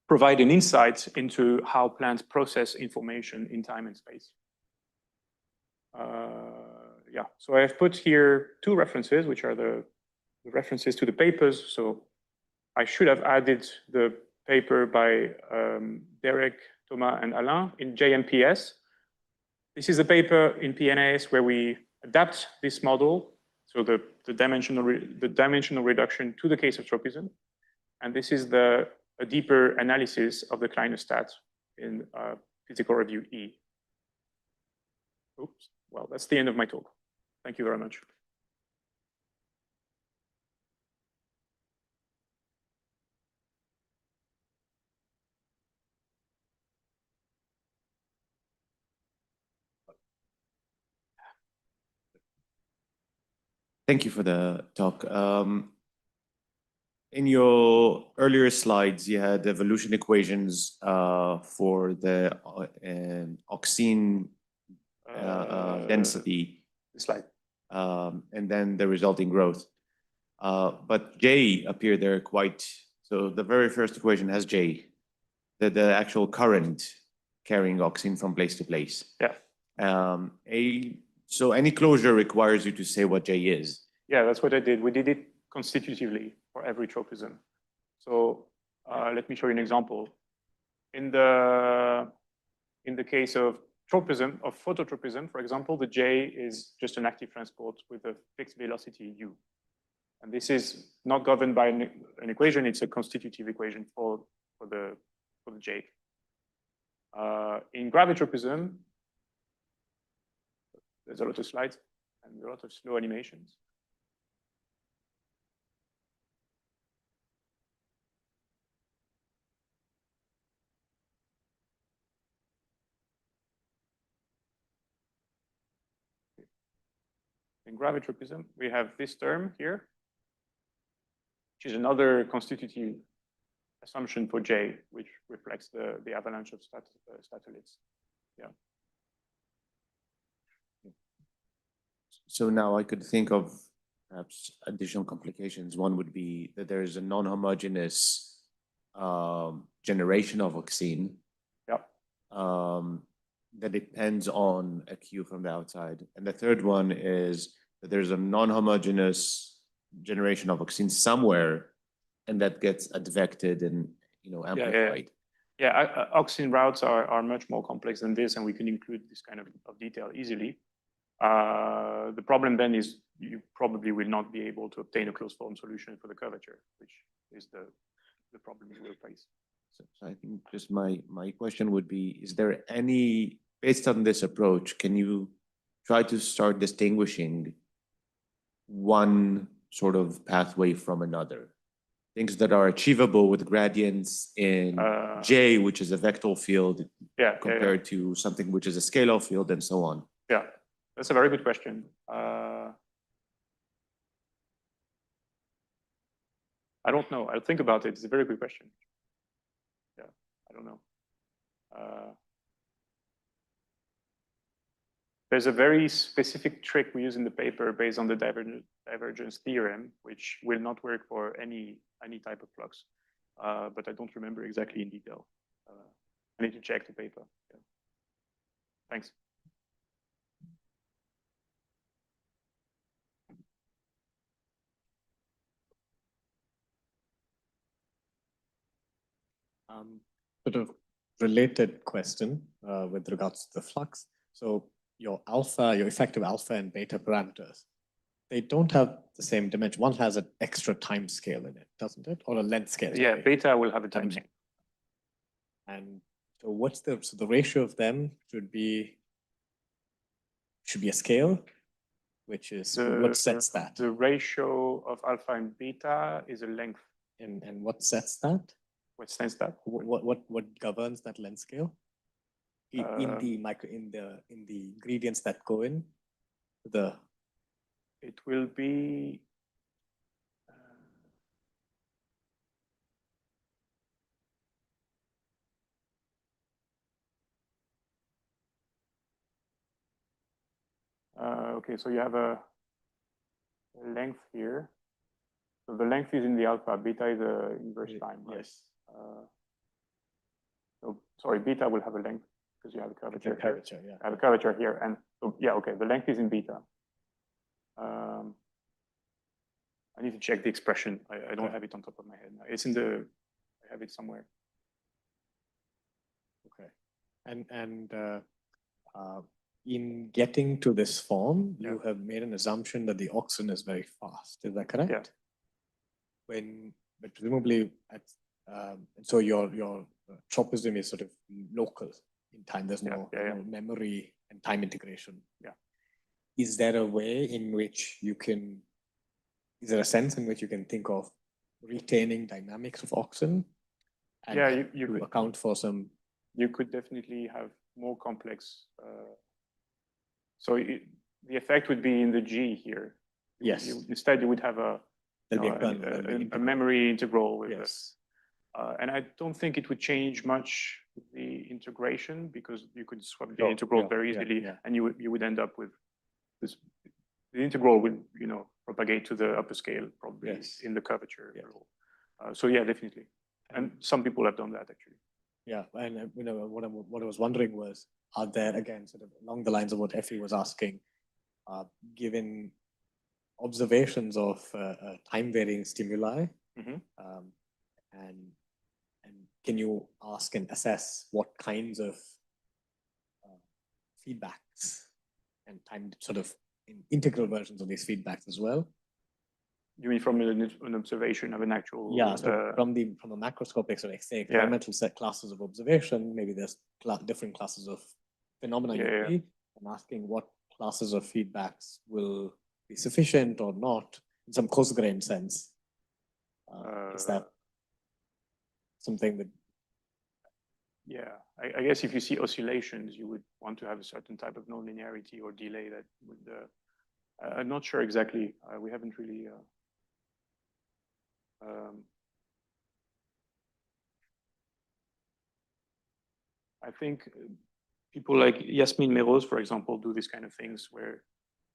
provide an insight into how plants process information in time and space. Yeah, so I have put here two references, which are the references to the papers. So I should have added the paper by Derek, Thomas, and Alain in JMPS. This is a paper in PNAS where we adapt this model, so the dimensional reduction to the case of tropism. And this is a deeper analysis of the clinostat in Physical Review E. Oops, well, that's the end of my talk. Thank you very much.
Thank you for the talk. In your earlier slides, you had evolution equations for the auxine density.
Slide.
And then the resulting growth. But J appeared there quite, so the very first equation has J, the actual current carrying auxine from place to place.
Yeah.
So any closure requires you to say what J is.
Yeah, that's what I did. We did it constitutively for every tropism. So let me show you an example. In the case of tropism, of phototropism, for example, the J is just an active transport with a fixed velocity U. And this is not governed by an equation, it's a constitutive equation for the J. In gravitropism, there's a lot of slides and a lot of slow animations. In gravitropism, we have this term here, which is another constitutive assumption for J, which reflects the avalanche of statoliths. Yeah.
So now I could think of perhaps additional complications. One would be that there is a non-homogeneous generation of auxine.
Yeah.
That depends on a cue from the outside. And the third one is that there's a non-homogeneous generation of auxine somewhere, and that gets advected and amplified.
Yeah, auxine routes are much more complex than this, and we can include this kind of detail easily. The problem then is you probably will not be able to obtain a closed form solution for the curvature, which is the problem you will face.
So I think just my question would be, is there any, based on this approach, can you try to start distinguishing one sort of pathway from another? Things that are achievable with gradients in J, which is a vector field, compared to something which is a scalar field and so on.
Yeah, that's a very good question. I don't know. I'll think about it. It's a very good question. Yeah, I don't know. There's a very specific trick we use in the paper based on the divergence theorem, which will not work for any type of flux. But I don't remember exactly in detail. I need to check the paper. Yeah. Thanks.
Sort of related question with regards to the flux. So your alpha, your effective alpha and beta parameters, they don't have the same dimension. One has an extra time scale in it, doesn't it? Or a length scale.
Yeah,
sorry.
beta will have a time scale.
And so what's the ratio of them should be a scale, which is what sets that?
The ratio of alpha and beta is a length.
And what sets that?
What sets that?
What governs that length scale? In the ingredients that go in the.
It will be. Okay, so you have a length here. So the length is in the alpha, beta is the inverse time, right?
Yes.
So sorry, beta will have a length because you have a curvature.
Curvature, yeah.
I have a curvature here, and so yeah, okay, the length is in beta. I need to check the expression. I don't have it on top of my head now. It's in the. I have it somewhere.
Okay, and in getting to this form, you have made an assumption that the auxin is very fast. Is that correct?
Yeah.
But presumably, so your tropism is sort of local in time. There's no memory and time integration.
Yeah.
Is there a way in which you can? Is there a sense in which you can think of retaining dynamics of auxin? And
you
to
could
account for some.
You could definitely have more complex. So the effect would be in the G here.
Yes.
Instead, you would have a memory integral with
yes.
And I don't think it would change much with the integration because you could swap the integral very easily, and you would end up with this. The integral would propagate to the upper scale probably in the curvature.
Yes.
So yeah, definitely. And some people have done that actually.
Yeah, and what I was wondering was, are there again sort of along the lines of what Effie was asking, given observations of time varying stimuli, and can you ask and assess what kinds of feedbacks and time sort of integral versions of these feedbacks as well?
You mean from an observation of an actual?
Yeah, so from a macroscopic sort of experimental set classes of observation, maybe there's different classes of phenomena you see, and asking what classes of feedbacks will be sufficient or not in some coarse-grained sense. Is that something that?
Yeah, I guess if you see oscillations, you would want to have a certain type of nonlinearity or delay that would. I'm not sure exactly. We haven't really. I think people like Yasmin Meroz, for example, do these kind of things where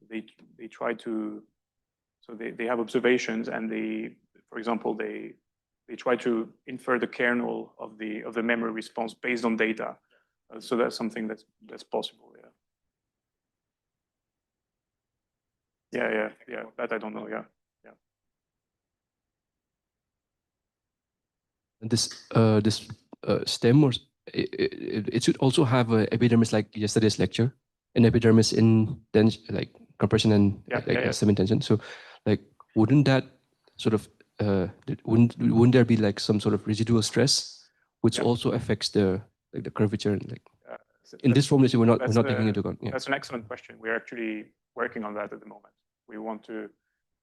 they try to. So they have observations and for example, they try to infer the kernel of the memory response based on data. So that's something that's possible. Yeah. That I don't know. Yeah.
This stem, or it should also have a epidermis like yesterday's lecture, an epidermis in then like compression and stem tension. So like wouldn't that sort of wouldn't there be like some sort of residual stress which also affects the curvature and in this formulation we're not taking into account.
That's an excellent question. We're actually working on that at the moment. We want to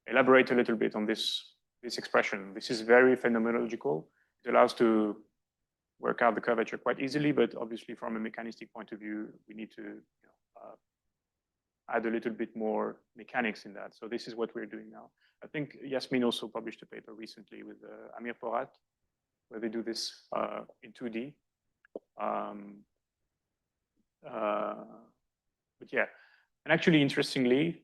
elaborate a little bit on this expression. This is very phenomenological. It allows to work out the curvature quite easily, but obviously from a mechanistic point of view, we need to add a little bit more mechanics in that. So this is what we're doing now. I think Yasmin also published a paper recently with Amir Porat, where they do this in 2D. But yeah, and actually, interestingly,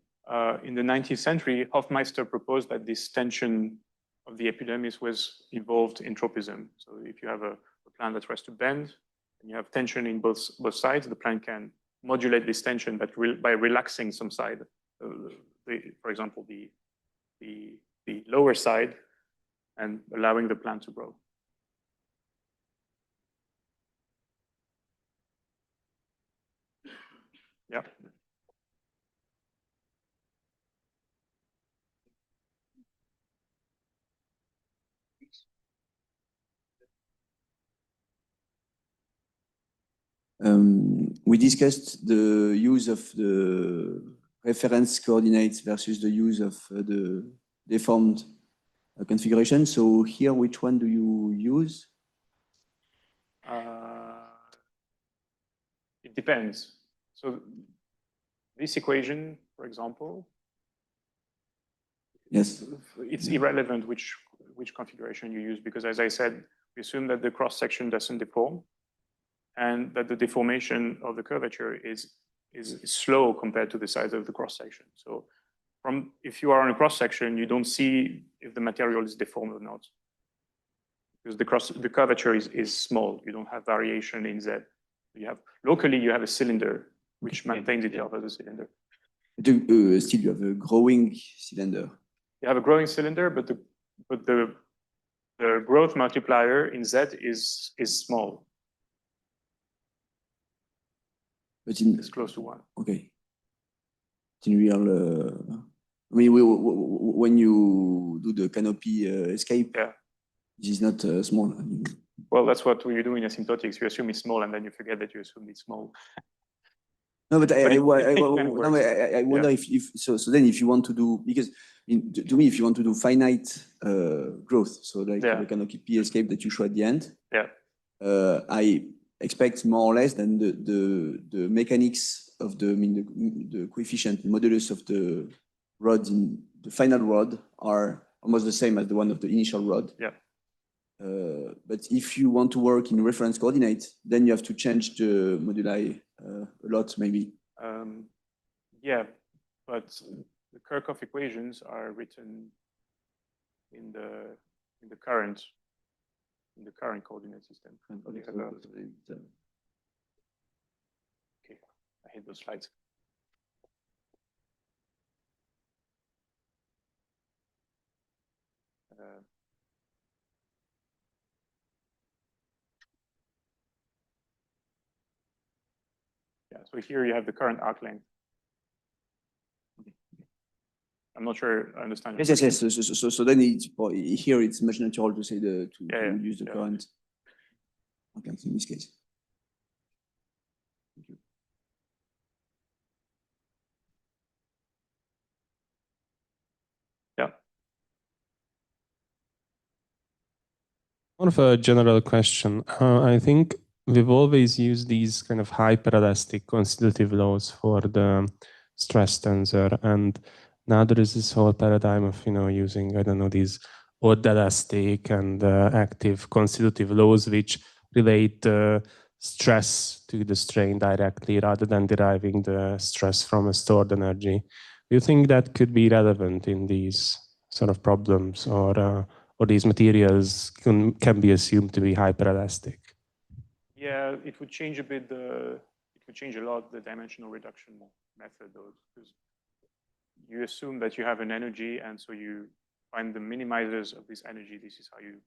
in the 19th century, Hofmeister proposed that this tension of the epidermis was involved in tropism. So if you have a plant that tries to bend, and you have tension in both sides, the plant can modulate this tension, but by relaxing some side, for example, the lower side, and allowing the plant to grow. Yeah.
We discussed the use of the reference coordinates versus the use of the deformed configuration. So here, which one do you use?
It depends. So this equation, for example,
yes,
it's irrelevant which configuration you use, because as I said, we assume that the cross section doesn't deform, and that the deformation of the curvature is slow compared to the size of the cross section. So if you are on a cross section, you don't see if the material is deformed or not, because the curvature is small. You don't have variation in Z. Locally you have a cylinder which maintains itself as a cylinder.
Still, you have a growing cylinder.
You have a growing cylinder, but the growth multiplier in Z is small.
But
it's close to 1.
Okay. In real, I mean, when you do the canopy escape, this is not small. I mean,
well, that's what you do in asymptotics. You assume it's small, and then you forget that you assume it's small.
No, but I wonder if then if you want to do, because to me, if you want to do finite growth, so like the canopy escape that you show at the end, I expect more or less than the mechanics of the coefficient, the modulus of the rod in the final rod are almost the same as the one of the initial rod.
Yeah.
But if you want to work in reference coordinates, then you have to change the moduli a lot, maybe.
Yeah, but the Kirchhoff equations are written in the current coordinate system. Okay, I hate those slides. Yeah, so here you have the current arc length. I'm not sure I understand.
Yes. So then here it's much natural to say to use the current. Okay, in this case. Thank you.
Yeah.
More of a general question. I think we've always used these kind of hyperelastic constitutive laws for the stress tensor, and now there is this whole paradigm of using, I don't know, these odd elastic and active constitutive laws which relate stress to the strain directly rather than deriving the stress from a stored energy. Do you think that could be relevant in these sort of problems, or these materials can be assumed to be hyperelastic?
Yeah, it would change a bit it would change a lot the dimensional reduction method, though, because you assume that you have an energy, and so you find the minimizers of this energy. This is how you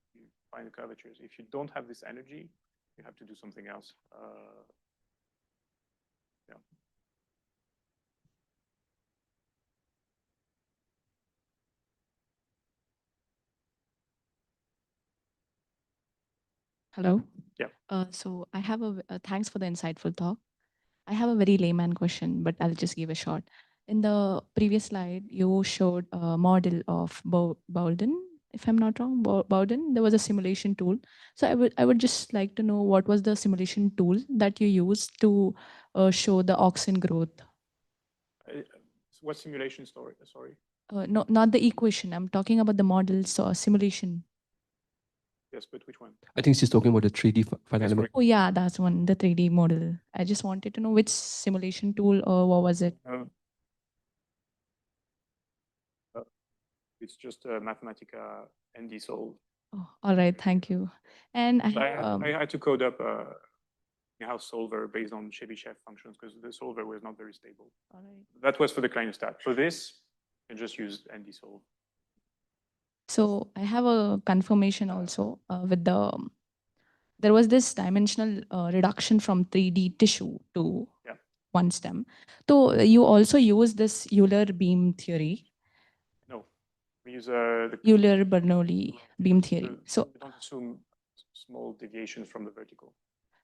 find the curvatures. If you don't have this energy, you have to do something else. Yeah.
Hello.
Yeah.
So I have thanks for the insightful talk. I have a very layman question, but I'll just give a shot. In the previous slide, you showed a model of Bowden, if I'm not wrong, Bowden. There was a simulation tool. So I would just like to know what was the simulation tool that you used to show the auxin growth.
What simulation story? Sorry.
No, not the equation. I'm talking about the model, so simulation.
Yes, but which one?
I think she's talking about the 3D file element.
Oh yeah, that's one, the 3D model. I just wanted to know which simulation tool or what was it?
It's just Mathematica ND solve.
Oh, all right, thank you. And
I had to code up a in-house solver based on Chebyshev functions because the solver was not very stable.
All right.
That was for the Kleinstat. For this, I just used ND solve.
So I have a confirmation also with there was this dimensional reduction from 3D tissue to one stem. So you also use this Euler beam theory.
No, we use the
Euler-Bernoulli beam theory. So
we don't assume small deviations from the vertical.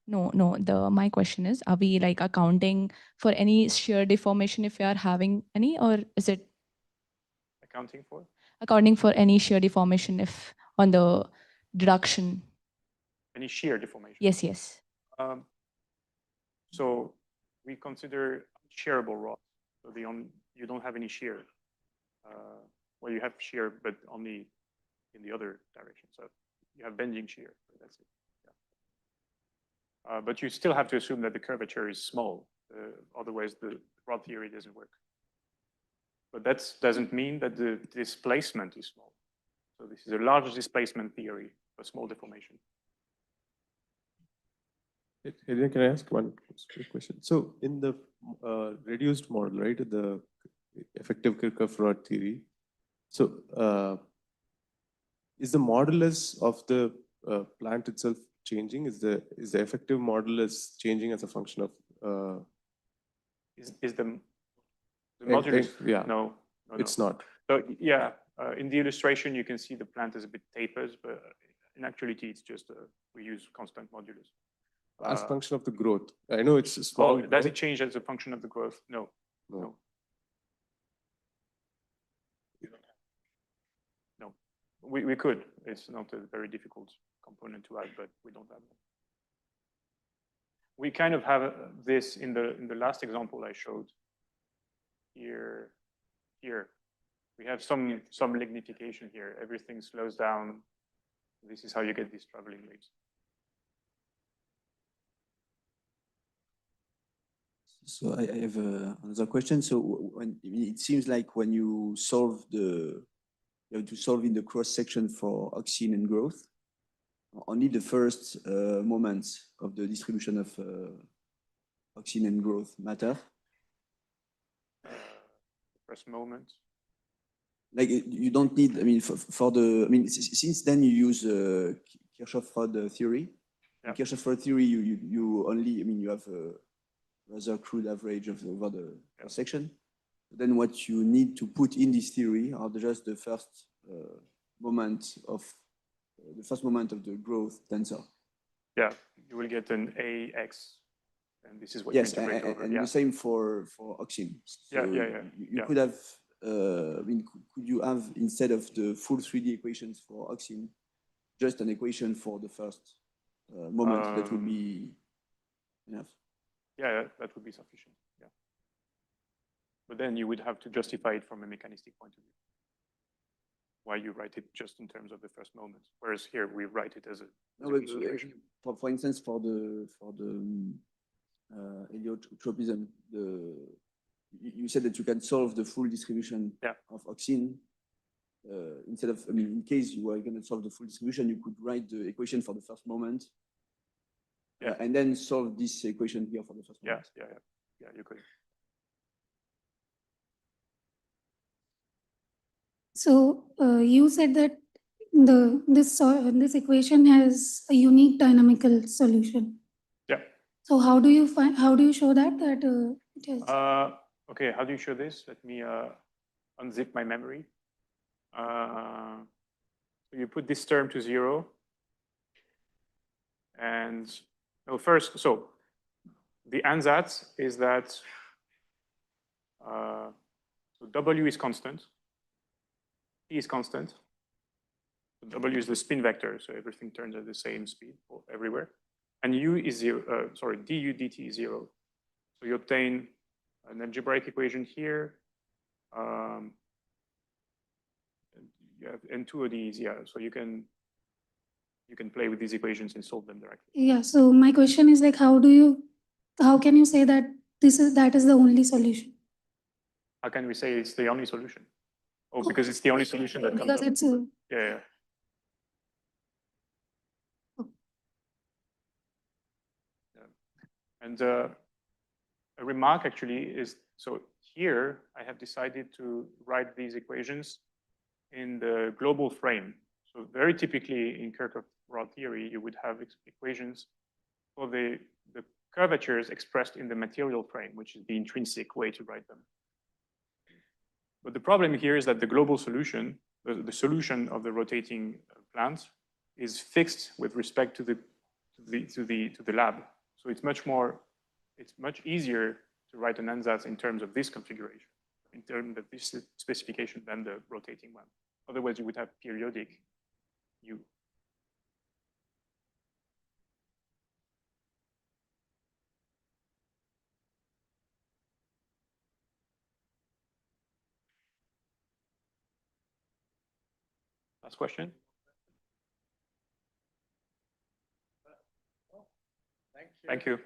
no. My question is, are we like accounting for any shear deformation if we are having any, or is it
Accounting for?
accounting for any shear deformation if on the deduction?
Any shear deformation?
Yes.
So we consider shearable rods. So you don't have any shear. Well, you have shear, but only in the other direction. So you have bending shear. That's it. Yeah. But you still have to assume that the curvature is small. Otherwise, the rod theory doesn't work. But that doesn't mean that the displacement is small. So this is a large displacement theory, a small deformation.
Hadrien, can I ask one quick question? So in the reduced model, right, the effective Kirchhoff rod theory, so is the modulus of the plant itself changing? Is the effective modulus changing as a function of?
Is the modulus?
Yeah.
No,
it's not.
So yeah, in the illustration you can see the plant is a bit tapers, but in actuality it's just we use constant modulus.
As a function of the growth. I know it's small.
Does it change as a function of the growth? No. No. We could. It's not a very difficult component to add, but we don't have that. We kind of have this in the last example I showed. Here. We have some lignification here. Everything slows down. This is how you get these traveling waves.
So I have another question. So when it seems like when you solve you have to solve in the cross section for auxine and growth, only the first moments of the distribution of auxine and growth matter.
First moment.
Like you don't need. I mean, since then you use Kirchhoff rod theory. Yeah. In Kirchhoff rod theory, you only. I mean, you have rather crude average over the section. Then what you need to put in this theory are just the first moment of the growth tensor.
Yeah, you will get an AX, and this is what
yes,
you integrate over.
And the same for auxine. So you could have. I mean, could you have instead of the full 3D equations for auxine, just an equation for the first moment that would be enough?
Yeah, that would be sufficient. Yeah, but then you would have to justify it from a mechanistic point of view. Why you write it just in terms of the first moment, whereas here we write it as a.
For instance, for the heliotropism, you said that you can solve the full distribution of auxine. Instead of, I mean, in case you were going to solve the full distribution, you could write the equation for the first moment. And then solve this equation here for the first moment.
Yeah, you could.
So you said that this equation has a unique dynamical solution.
Yeah.
So how do you show that it is?
Okay, how do you show this? Let me unzip my memory. So you put this term to 0. And first, so the ansatz is that so W is constant, T is constant. So W is the spin vector, so everything turns at the same speed everywhere. And U is 0, du dt is 0. So you obtain an algebraic equation here. You have N2 of these, so you can play with these equations and solve them directly.
Yeah, so my question is like, how can you say that that is the only solution?
How can we say it's the only solution? Oh, because it's the only solution that comes up.
Because it's
yeah. And a remark actually is, so here I have decided to write these equations in the global frame. So very typically in Kirchhoff rod theory, you would have equations for the curvatures expressed in the material frame, which is the intrinsic way to write them. But the problem here is that the global solution, the solution of the rotating plant, is fixed with respect to the lab. So it's much easier to write an ansatz in terms of this configuration, in terms of this specification than the rotating one. Otherwise, you would have periodic U. Last question. Thank you.